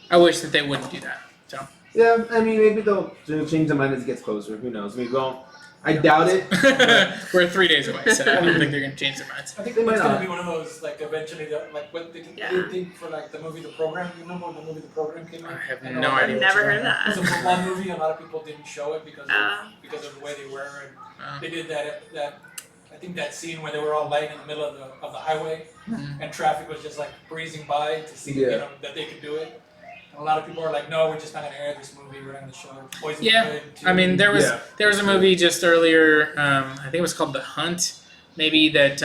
I wish that they wouldn't do that. So yeah. I mean, maybe they'll change their mind as it gets closer. Who knows? I doubt it. we're 3 days away, so I don't think they're going to change their minds. I think They might it's gonna not. be one of those like eventually like what they Yeah. did for like the movie The Program. You remember when the movie The Program came out? I have know no about idea. I've what never you're heard of talking that. It was a football movie. A lot of people didn't show it because of the way they were, and about. they did that. I think that scene where they were all laying in the middle of the highway, Mhm. and traffic was just like breezing by to see Yeah. that they could do it. And a lot of people are like, no, we're just not gonna air this movie. We're not gonna show it. Poison Yeah. Good too. I mean, there was Yeah. a movie just earlier. I think it was called The Hunt, maybe that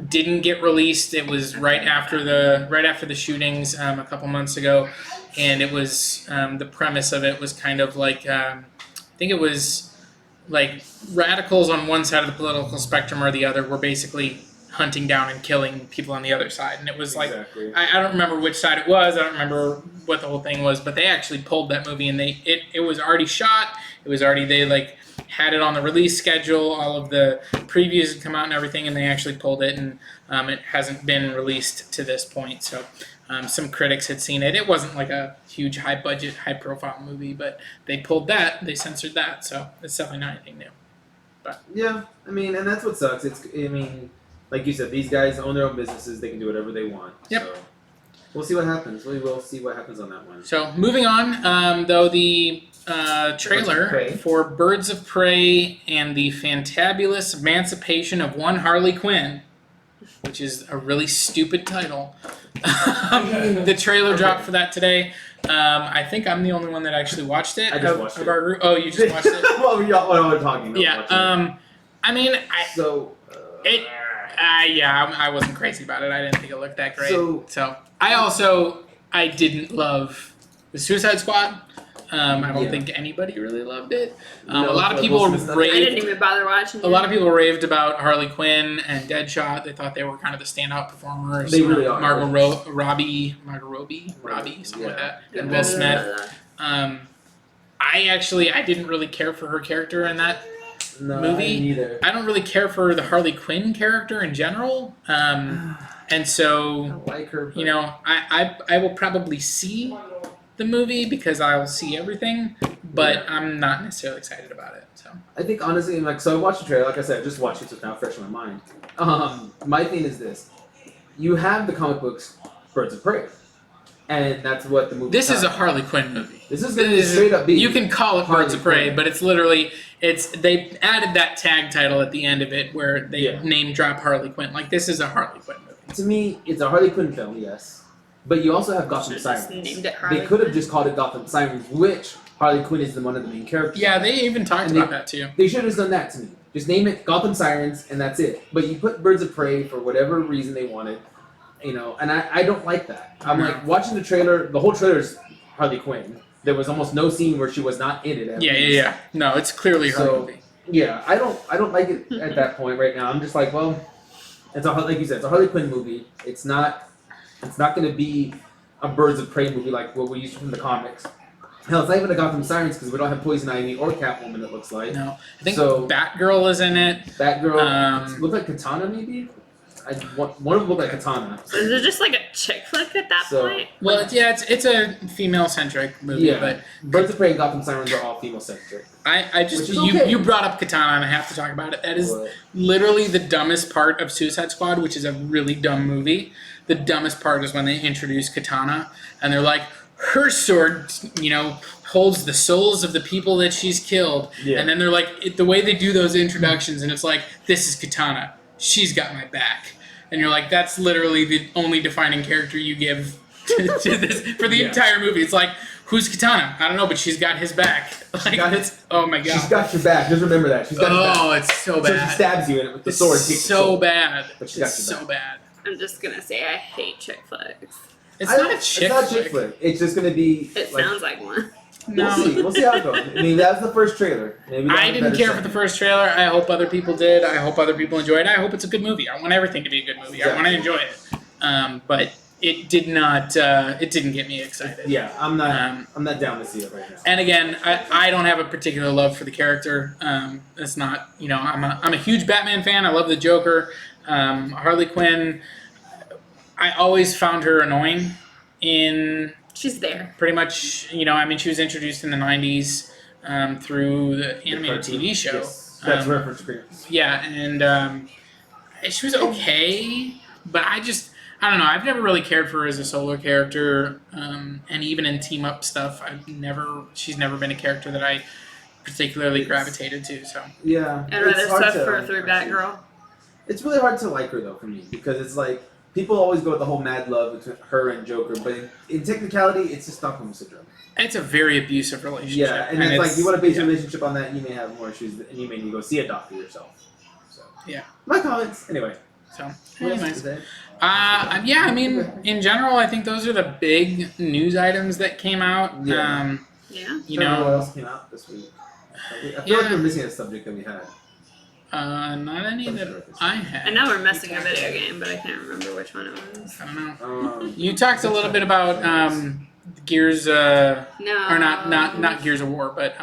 didn't get released. It was right after the shootings a couple months ago, and it was the premise of it was kind of like I think it was like radicals on one side of the political spectrum or the other were basically hunting down and killing people on the other side, and it was like Exactly. I don't remember which side it was. I don't remember what the whole thing was, but they actually pulled that movie, and it was already shot. It was already they like had it on the release schedule. All of the previews had come out and everything, and they actually pulled it, and it hasn't been released to this point. So some critics had seen it. It wasn't like a huge, high budget, high profile movie, but they pulled that. They censored that, so it's definitely not anything new. Yeah. I mean, and that's what sucks. Like you said, these guys own their own businesses. They can do whatever they want. Yep. So we'll see what happens. We will see what happens on that one. So moving on, though, the trailer Prey. for Birds of Prey and the Fantabulous Emancipation of One Harley Quinn, which is a really stupid title. The trailer dropped for that today. I think I'm the only one that actually watched it. I just watched it. Our group. Oh, you just watched it? Well, while we're talking. Yeah. I mean, So. I wasn't crazy about it. I didn't think it looked that great. So- I didn't love the Suicide Squad. I don't Yeah. think anybody really loved it. No, a lot of but people Will Smith's not- I didn't raved. even bother watching it. A lot of people raved about Harley Quinn and Deadshot. They thought they were kind of the standout performers. They really are. Margot Robbie, something like that, and Will Smith. I didn't really care for her character in that No, movie. Neither. I don't really care for the Harley Quinn character in general, and so I like her. But I will probably see the movie because I will see everything, but I'm not necessarily excited about it. So I think honestly, so I watched the trailer. Like I said, I just watched it, so it's now fresh in my mind. My thing is this: you have the comic books Birds of Prey, and that's what the movie. this is a Harley Quinn movie. This is gonna straight up be. You can call it Harley Birds of Prey, Quinn. but it's literally they added that tag title at the end of it where they name drop Harley Quinn. Like this is a Harley Quinn movie. To me, it's a Harley Quinn film, yes, but you also have Gotham Should've just Sirens. named it Harley They could have Quinn. just called it Gotham Sirens, which Harley Quinn is one of the main characters. Yeah, they even talked And about that too. They should have just done that to me. Just name it Gotham Sirens, and that's it. But you put Birds of Prey for whatever reason they wanted, and I don't like that. I'm No. like watching the trailer. The whole trailer is Harley Quinn. There was almost no scene where she was not in it. at least. Yeah. No, it's clearly her So movie. Yeah, I don't like it at that point right now. I'm just like, well, it's a like you said, it's a Harley Quinn movie. It's not going to be a Birds of Prey movie like what we used from the comics. Hell, it's not even a Gotham Sirens because we don't have Poison Ivy or Catwoman. It looks like. No, I think So- Batgirl is in it. Batgirl looked like Katana maybe. One of them looked like Katana. So is it just like a chick flick at that So- point? Well, it's a female-centric movie, Yeah. but Birds of Prey and Gotham Sirens are all female centric. I just Which is okay. you brought up Katana and I have to talk about it. That is literally the dumbest part of Suicide Squad, which is a really dumb movie. The dumbest part is when they introduce Katana and they're like, her sword, holds the souls of the people that she's killed. Yeah. And then they're like, the way they do those introductions, and it's like, this is Katana. She's got my back. And you're like, that's literally the only defining character you give to this for the entire movie. It's like, who's Katana? I don't know, but she's got his back. Like, oh my god. She's got your back. Just remember that. She's got your back. Oh, it's so So bad. she stabs you in it with the sword. It's takes the so sword. bad. But she's got It's your so back. bad. I'm just gonna say I hate chick flicks. It's I not don't- a chick It's not a flick. chick flick. It's just gonna be. It sounds like one. No. We'll see. We'll see how it goes. I mean, that's the first trailer. Maybe we'll have I a didn't better care for second. the first trailer. I hope other people did. I hope other people enjoyed it. I hope it's a good movie. I want everything to be a good movie. I want to enjoy it. But it did not. It didn't get me excited. Yeah, I'm not down to see it right now. And again, I don't have a particular love for the character. It's not. I'm a huge Batman fan. I love the Joker. Harley Quinn. I always found her annoying. She's there. Pretty much, she was introduced in the 90s through the animated TV show. Yes, that's reference screens. Yeah, and she was okay, but I don't know. I've never really cared for her as a solo character, and even in team up stuff, she's never been a character that I particularly gravitated to. So Yeah, I'd rather it's hard suffer to- through Batgirl. It's really hard to like her though for me because it's like people always go with the whole mad love between her and Joker, but in technicality, it's just Stockholm syndrome. it's a very abusive relationship. Yeah, and it's like you want to base yeah. your relationship on that, you may have more issues, and you may need to go see a doctor yourself. So Yeah. my comments anyway. So, What else to anyways. say? Yeah, I mean, in general, I think those are the big news items that came out. Yeah. Yeah. I don't know what else came out this week. I feel like Yeah. we're missing a subject that we had. Not any that I had. I know we're missing a video game, but I can't remember which one it was. I don't know. You You talked a little bit about Gears, No. or not Gears of War, but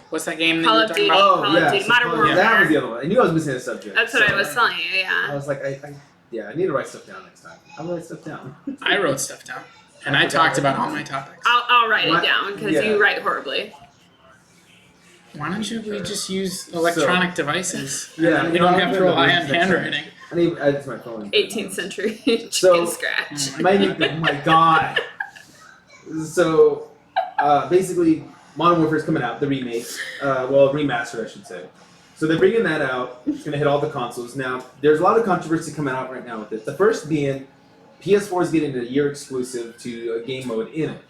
what's that game that Call you were of talking Duty. about? Call of Duty, Modern Warfare. That was the other one. I knew I was missing a subject. That's what so I was telling you. I Yeah. was like, I need to write stuff down next time. I'll write stuff down. I wrote stuff down, and I talked about all my topics. I'll write My- it down because yeah. you write horribly. Why don't we just use electronic devices? Yeah, we don't have to rely on next time. handwriting. I need to add my phone. 18th century chicken So- scratch. Oh my god. So, basically, Modern Warfare is coming out, the remake. Remastered, I should say. So they're bringing that out. It's going to hit all the consoles. Now, there's a lot of controversy coming out right now with it. The first being, PS4 is getting a year exclusive to a game mode in it.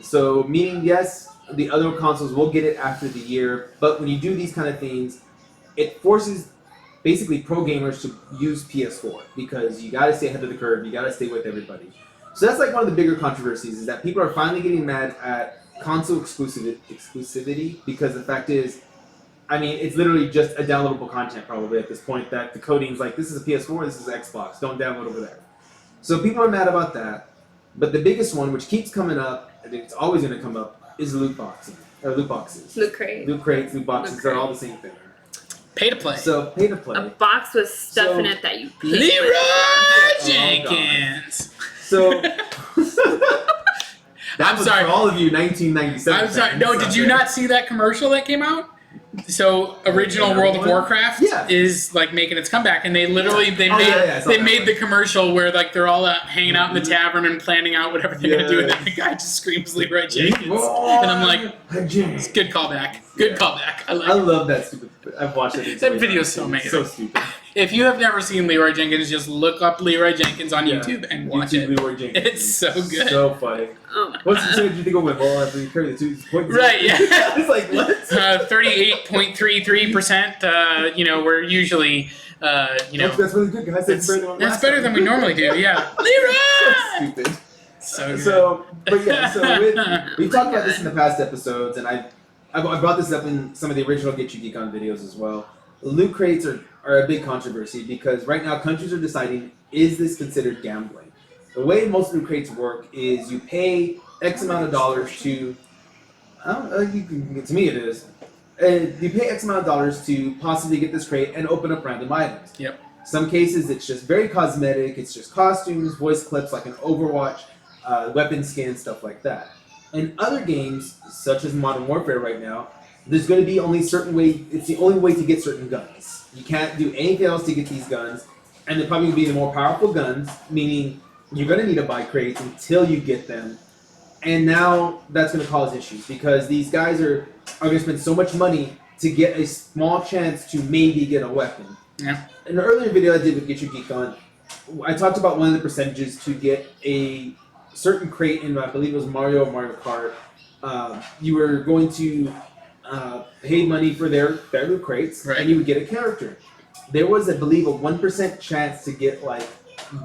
So, meaning, yes, the other consoles will get it after the year, but when you do these kind of things, it forces basically pro gamers to use PS4 because you got to stay ahead of the curve. You got to stay with everybody. So that's like one of the bigger controversies is that people are finally getting mad at console exclusivity because the fact is, I mean, it's literally just a downloadable content probably at this point that the coding's like, this is a PS4, this is Xbox, don't download over there. So people are mad about that. But the biggest one, which keeps coming up, I think it's always going to come up, is loot boxes. Loot crate. Loot crates, loot boxes, Loot they're crate. all the same thing. Pay to play. So, pay to A play. box with stuff So- in it that you paid Leroy for. Jenkins. So, that I'm was sorry. for all of you 1997 I'm sorry. fans No, out did you there. not see that commercial that came out? So original Yeah, World of one? Warcraft Yeah. is like making its comeback, and they literally they Oh, made yeah, I saw they that made one. the commercial where like they're all hanging out in the Mhm. tavern and planning out whatever they're gonna do, and then the guy just screams Leroy Jenkins, and I'm like, it's good callback, good Yeah. callback. I like I it. love that stupid. I've watched it. That video's so amazing. So stupid. If you have never seen Leroy Jenkins, just look up Leroy Jenkins on Yeah. YouTube and watch YouTube it. Leroy Jenkins. It's so good. So funny. Oh my What's god. the percentage you think will win? Well, after you carry the 2 points. Right, yeah. It's like, what? 38.33%. We're usually, That's really good, guys. That's better than we normally do. Yeah, Leroy. Stupid. So good. So, but yeah, so we've talked about this in the past episodes, and I've I brought this up in some of the original Get You Geek On videos as well. Loot crates are a big controversy because right now countries are deciding, is this considered gambling? The way most loot crates work is you pay X amount of dollars to, to me it is, you pay X amount of dollars to possibly get this crate and open up random items. Yep. Some cases it's just very cosmetic, it's just costumes, voice clips like an Overwatch, weapon skins, stuff like that. In other games, such as Modern Warfare right now, there's going to be only certain way. It's the only way to get certain guns. You can't do anything else to get these guns, and they're probably going to be the more powerful guns, meaning you're going to need to buy crates until you get them. And now that's going to cause issues because these guys are going to spend so much money to get a small chance to maybe get a weapon. Yeah. In an earlier video I did with Get Your Geek On, I talked about one of the percentages to get a certain crate in, I believe it was Mario or Mario Kart. You were going to pay money for their loot crates, right, and you would get a character. There was, I believe, a 1% chance to get like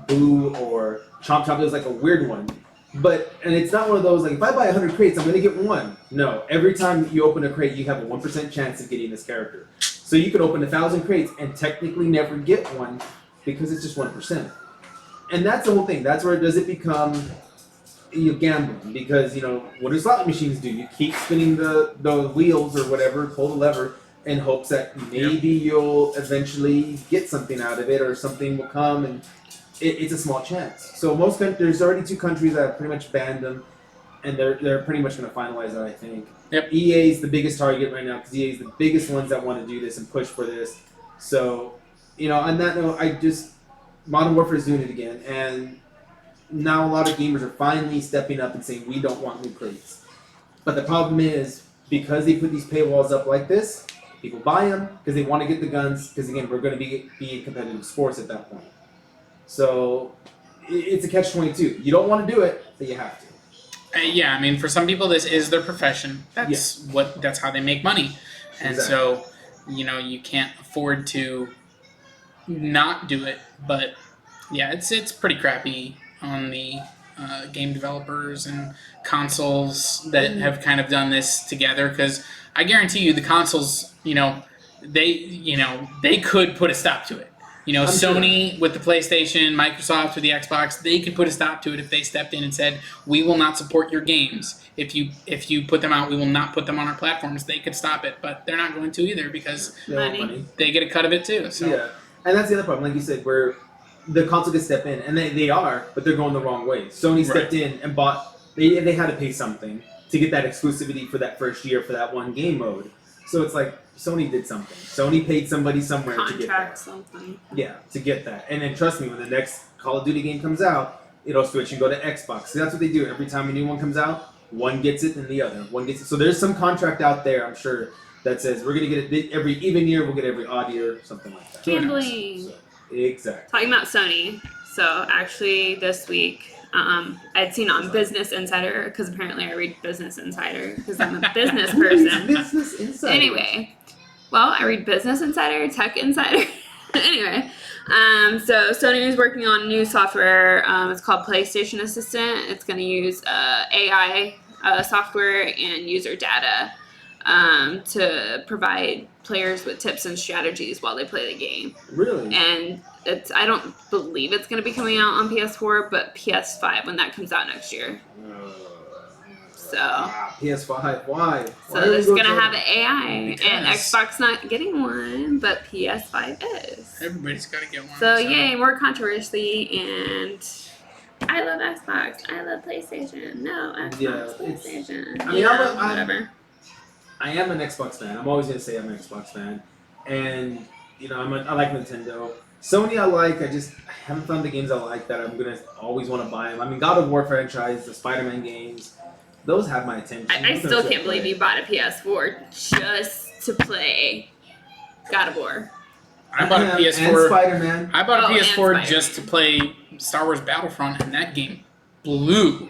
Boo or Chomp Chomp. It was like a weird one. And it's not one of those like, if I buy 100 crates, I'm going to get one. No, every time you open a crate, you have a 1% chance of getting this character. So you could open 1,000 crates and technically never get one because it's just 1%. And that's the whole thing. That's where does it become gambling? Because, what do slot machines do? You keep spinning the wheels or whatever, pull the lever, in hopes that maybe you'll eventually get something out of it or something will come, and it's a small chance. So there's already 2 countries that have pretty much banned them, and they're pretty much going to finalize that, I think. Yep. EA is the biggest target right now because EA is the biggest ones that want to do this and push for this. So, on that note, Modern Warfare is doing it again, and now a lot of gamers are finally stepping up and saying, we don't want loot crates. But the problem is, because they put these paywalls up like this, people buy them because they want to get the guns, because again, we're going to be in competitive sports at that point. So, it's a catch-22. You don't want to do it, but you have to. Yeah, I mean, for some people, this is their profession. That's how they make money, and so you can't afford to not do it. But yeah, it's pretty crappy on the game developers and consoles that have kind of done this together. Because I guarantee you, the consoles, they could put a stop to it. Sony with the PlayStation, Microsoft with the Xbox, they could put a stop to it if they stepped in and said, we will not support your games. If you put them out, we will not put them on our platforms. They could stop it, but they're not going to either because they get a cut of it too. So. Yeah, and that's the other problem, like you said, where the console could step in, and they are, but they're going the wrong way. Sony stepped in and bought, they had to pay something to get that exclusivity for that first year for that one game mode. So it's like, Sony did something. Sony paid somebody somewhere to get that. Something. Yeah, to get that. And then trust me, when the next Call of Duty game comes out, it'll switch and go to Xbox. So that's what they do. Every time a new one comes out, one gets it and the other. One gets it. So there's some contract out there, I'm sure, that says we're going to get it every even year, we'll get every odd year, something like that. Gambling. So, exactly. Talking about Sony. So actually this week, I'd seen on Business Insider, because apparently I read Business Insider because I'm a business person. Business Insider. Anyway, well, I read Business Insider, Tech Insider. Anyway, so Sony is working on new software. It's called PlayStation Assistant. It's going to use AI software and user data to provide players with tips and strategies while they play the game. Really? And I don't believe it's going to be coming out on PS4, but PS5 when that comes out next year. So PS5, why? So it's going to have AI, and Xbox not getting one, but PS5 is. Everybody's got to get one. So yay, more controversy, and I love Xbox. I love PlayStation. No, Xbox, PlayStation. I mean, whatever. I am an Xbox fan. I'm always going to say I'm an Xbox fan. And, I like Nintendo. Sony I just haven't found the games I like that I'm going to always want to buy them. I mean, God of War franchise, the Spider-Man games, those have my attention. I still can't believe you bought a PS4 just to play God of War. I bought a PS4. And Spider-Man. I bought a PS4 just to play Star Wars Battlefront, and that game blew.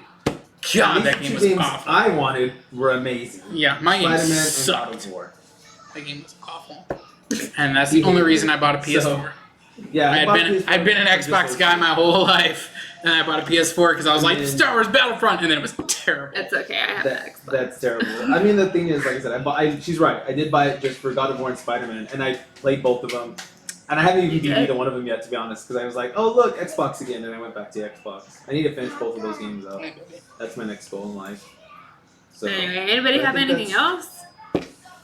God, that game was awful. I wanted were amazing. Yeah, my game sucked. And God of War. That game was awful. And that's the only reason I bought a PS4. So, yeah, I'd been an Xbox guy my whole life, And I bought a PS4 because I was like, And- Star Wars Battlefront, and then it was terrible. It's okay. I have an That, Xbox. that's terrible. I mean, the thing is, like I said, she's right. I did buy it just for God of War and Spider-Man, and I played both of them. And I haven't even beat either one of them yet, to be honest, because I was like, oh, look, Xbox again, and I went back to Xbox. I need to finish both of those games out. That's my next goal in life. So, Anyway, anybody I have think anything else?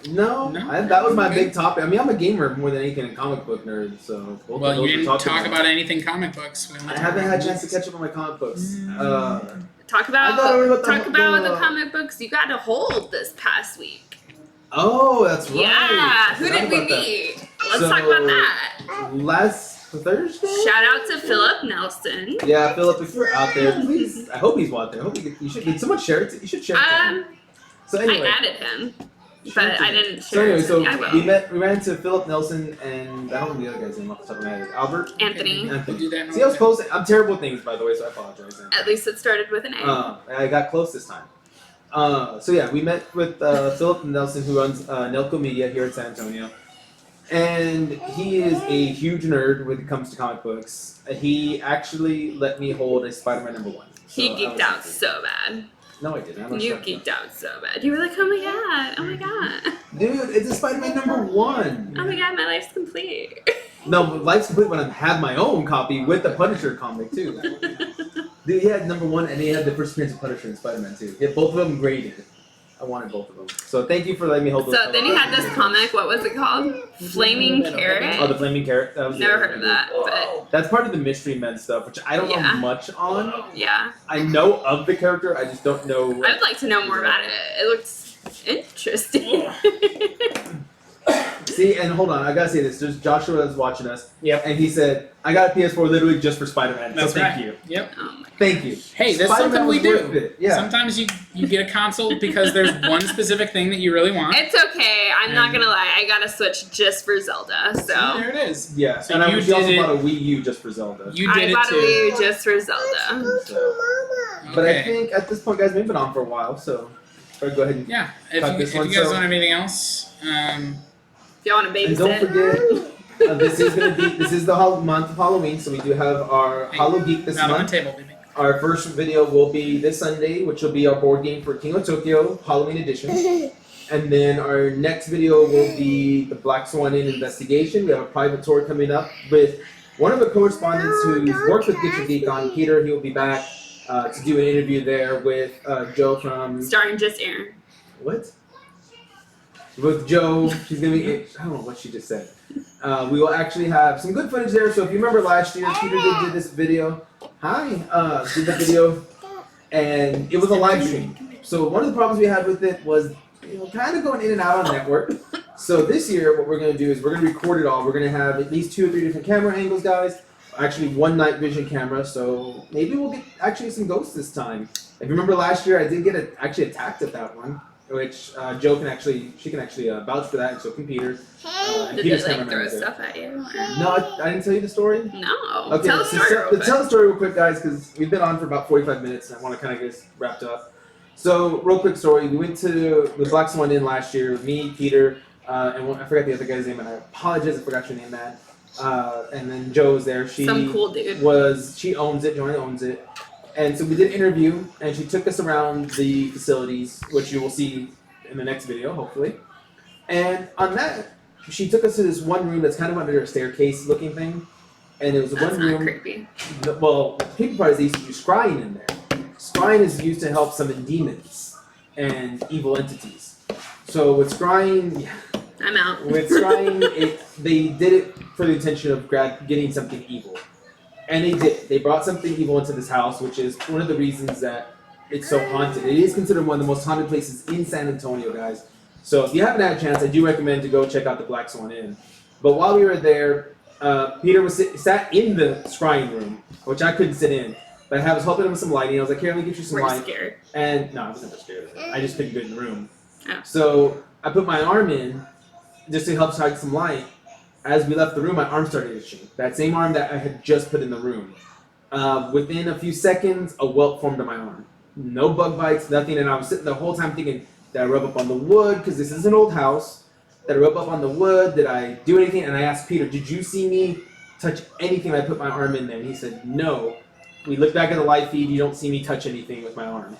No, No? that was my big topic. I mean, I'm a gamer more than anything, a comic book nerd, so. both of Well, those you we're didn't talking talk about anything comic books. We only I talked haven't about had a chance to movies. catch up on my comic books. Talk I thought about about the comic books you got to hold this past week. Oh, that's right. Yeah, I who forgot did we about that. meet? Let's So- talk about that. Last Thursday? Shout out to Philip Nelson. Yeah, Philip, if you're out there, please. I hope he's watching. I hope you should. Did someone share it? You should share it. to him. So anyway, I added him, share but it to I him. didn't So share anyway, it. so I will. we ran into Philip Nelson and I don't know the other guy's name off the top of my head. Albert. Anthony. We'll do that. See, I was close. I'm terrible at things, by the way, so I apologize. At least it started with an A. I got close this time. So yeah, we met with Philip Nelson, who runs Nelco Media here in San Antonio, and he is a huge nerd when it comes to comic books. He actually let me hold a Spider-Man #1. So He I geeked was out happy. so bad. No, I didn't. I'm not You sure. geeked out so bad. You were like, oh my god, oh my god, Dude, it's a Spider-Man #1. oh my god, my life's complete. No, but Life's Complete when I have my own copy with the Punisher comic too. Dude, he had #1 and he had the first appearance of Punisher and Spider-Man too. He had both of them graded. I wanted both of them. So thank you for letting me hold those. So then he had this comic. What was it called? Flaming Carrot. Oh, the Flaming Carrot. That was Never heard of that, but That's part of the Mystery Men stuff, which I don't Yeah. know much on. yeah, I know of the character, I just don't know. I would like to know more about it. It looks interesting. See, and hold on, I gotta say this. There's Joshua is watching us. Yep. And he said, I got a PS4 literally just for Spider-Man. That's so thank right. you. Yep. Oh my- Thank you. Hey, that's Spider-Man something we was worth do. it. Yeah. Sometimes you get a console because there's one specific thing that you really want. It's okay. I'm not gonna lie. I got a Switch just for Zelda. See, So there it is. Yeah, So and I you she also did it- bought a Wii U just for Zelda. You did I it bought a too. Wii U just for Zelda. So. But I Okay. think at this point, guys, we've been on for a while, so I'll go ahead and. Yeah. If Cut you, this if you one, guys so- don't have anything else, If you want to And don't babysit, forget, this is the month of Halloween, so we do have our Hey, Hallow Geek this not on the month. table, baby. Our first video will be this Sunday, which will be our board game for King of Tokyo Halloween edition. And then our next video will be the Black Swan Inn investigation. We have a private tour coming up with one of the correspondents who's worked with Get Your Geek on, Peter. He will be back to do an interview there with Joe from starring just Aaron. what? With Joe, she's gonna be. I don't know what she just said. We will actually have some good footage there. So if you remember last year, Peter did this video. Hi, did the video, and it was a live stream. So one of the problems we had with it was, kind of going in and out on network. So this year, what we're gonna do is we're gonna record it all. We're gonna have at least 2 or 3 different camera angles, guys. Actually, one night vision camera. So maybe we'll get actually some ghosts this time. If you remember last year, I did get actually attacked at that one. Which Joe can actually, vouch for that, and so can Peter. And Did Peter's they like cameraman throw was there. stuff at you? No, I didn't tell you the story. No. Okay, Tell the story real quick. tell the story real quick, guys, because we've been on for about 45 minutes, and I want to kind of get this wrapped up. So, real quick story. We went to the Black Swan Inn last year, me, Peter, and I forgot the other guy's name, and I apologize, I forgot your name, Matt. And then Joe was there. Some cool dude. She owns it, Joanna owns it. And so we did an interview, and she took us around the facilities, which you will see in the next video, hopefully. And on that, she took us to this one room that's kind of under a staircase looking thing. And it was That's one not room. creepy. Well, the creepy part is they used to use scrying in there. Scrying is used to help summon demons and evil entities. So with scrying, I'm out. with scrying, they did it for the intention of getting something evil. And they did. They brought something evil into this house, which is one of the reasons that it's so haunted. It is considered one of the most haunted places in San Antonio, guys. So if you haven't had a chance, I do recommend to go check out the Black Swan Inn. But while we were there, Peter was sat in the scrying room, which I couldn't sit in. But I was helping him with some lighting. I was like, here, let me get you some Were you light. scared? And no, I wasn't that scared of it. I just couldn't get in the room. Oh. So I put my arm in just to help strike some light. As we left the room, my arm started itching. That same arm that I had just put in the room. Within a few seconds, a welt formed on my arm. No bug bites, nothing. And I was sitting the whole time thinking, did I rub up on the wood? Because this is an old house. Did I rub up on the wood? Did I do anything? And I asked Peter, did you see me touch anything when I put my arm in there? And he said, no. we look back at the live feed. You don't see me touch anything with my arm.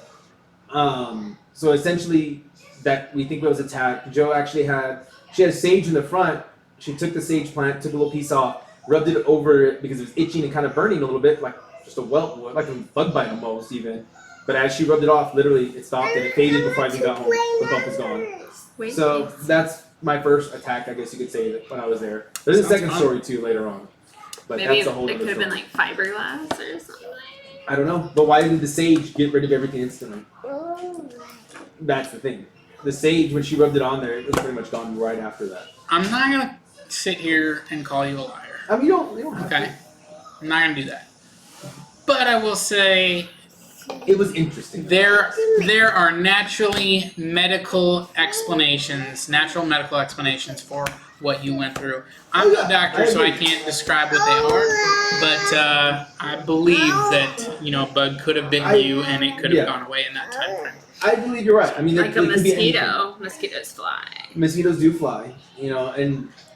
So essentially, that we think it was attacked. Joe actually had sage in the front. She took the sage plant, took a little piece off, rubbed it over it because it was itching and kind of burning a little bit, like just a welt, like a bug bite almost even. But as she rubbed it off, literally it stopped and it faded before I even got home. The bump was gone. So that's my first attack, I guess you could say, when I was there. There's a second story too later on. But Maybe that's a whole it other could have been story. like fiberglass or something. I don't know. But why did the sage get rid of everything instantly? That's the thing. The sage, when she rubbed it on there, it was pretty much gone right after that. I'm not going to sit here and call you a liar. I mean, you don't have Okay? I'm not going to do that. But I will say to. It was interesting. there are natural medical explanations for what you went through. I'm no doctor, so I can't describe what they are, but I believe that, you know, a bug could have bitten you and it could have gone away in that time frame. I believe you're right. I mean, Like it a could be anything. mosquito. Mosquitoes fly. Mosquitoes do fly, you know,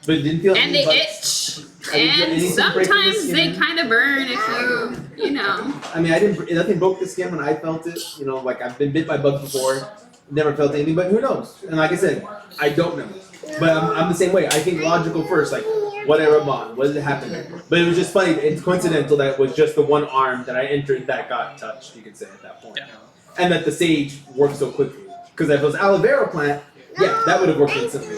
but it didn't feel And any they bugs. itch. I didn't feel And anything breaking the sometimes skin. they kind of burn if you know. I mean, nothing broke the skin when I felt it. You know, like I've been bit by bugs before, never felt anything, but who knows? And like I said, I don't know. But I'm the same way. I think logical first, like what I rub on, what did it happen there? But it was just funny. It's coincidental that it was just the one arm that I entered that got touched. You could say at that point, Yeah. and that the sage worked so quickly. Because if it was aloe vera plant, yeah, that would have worked instantly.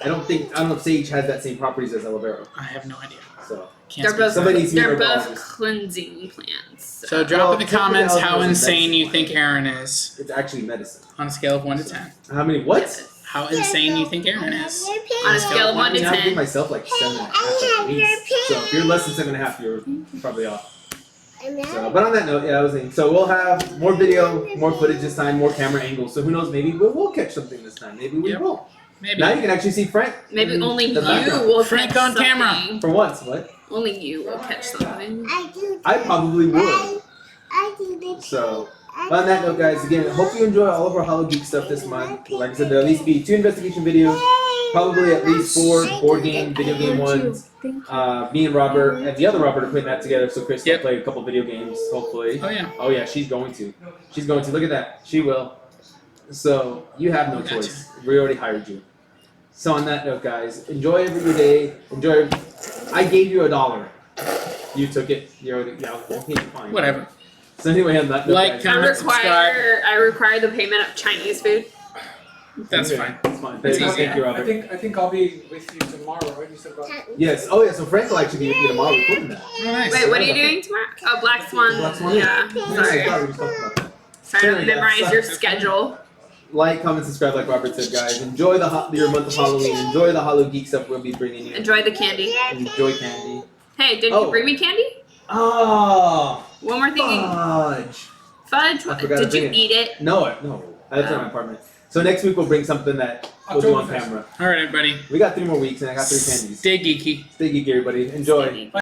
I don't know if sage has that same properties as aloe vera. I have no idea. So Can't They're speak both, for Somebody needs to be they're a both herbologist. cleansing plants. So drop in the Well, comments technically, how aloe vera is insane you medicine. think Aaron is it's actually medicine. on a scale of 1 to 10. How many? What? How insane you think Aaron is? On a scale of 1 to I give 10. myself like 7.5 at least. So if you're less than 7.5, you're probably off. So, but on that note, yeah, I was thinking. So we'll have more video, more footage this time, more camera angles. So who knows? Maybe we'll catch something this time. Maybe we Yep. won't. Maybe. Now you can actually see Frank. Maybe in only the you background. will Frank catch on camera. something. For once, what? Only you will catch something. I probably would. So, but on that note, guys, again, hope you enjoy all of our Hollow Geek stuff this month. Like I said, there'll at least be 2 investigation videos, probably at least 4 board game, video game ones. Me and Robert and the other Robert are putting that together so Chris can play a couple video games, hopefully. Oh yeah. Oh yeah, she's going to. She's going to. Look at that. She will. So you have no Gotcha. choice. We already hired you. So on that note, guys, enjoy your day. Enjoy. I gave you $1. You took it. You're already, yeah, okay, fine. Whatever. So anyway, on that note, Like, guys, comment, subscribe. I require the payment of Chinese food. That's okay, fine. That's fine. It's Thank easy. you, Robert. I think I'll be with you tomorrow, right? You said about Yes. Oh yeah. So Frank will actually be with you tomorrow recording that. Oh, nice. Wait, what are you doing tomorrow? Oh, Black Swan. Black Swan, Yeah. Yes, Sorry. I thought we were talking about that. Sorry, I don't Yeah, memorize sorry. your schedule. Like, comment, subscribe, like Robert said, guys. Enjoy your month of Halloween. Enjoy the Hollow Geek stuff we'll be bringing you. Enjoy the candy. Enjoy candy. Hey, didn't Oh. you bring me candy? Oh, One more thing. fudge. Fudge? I forgot to Did you bring it. eat it? No, I left it in my apartment. So next week we'll bring something that we'll do on Oktoberfest. camera. All right, everybody. We got 3 more weeks and I got 3 candies. Stay geeky. Stay geeky, everybody. Enjoy. Candy.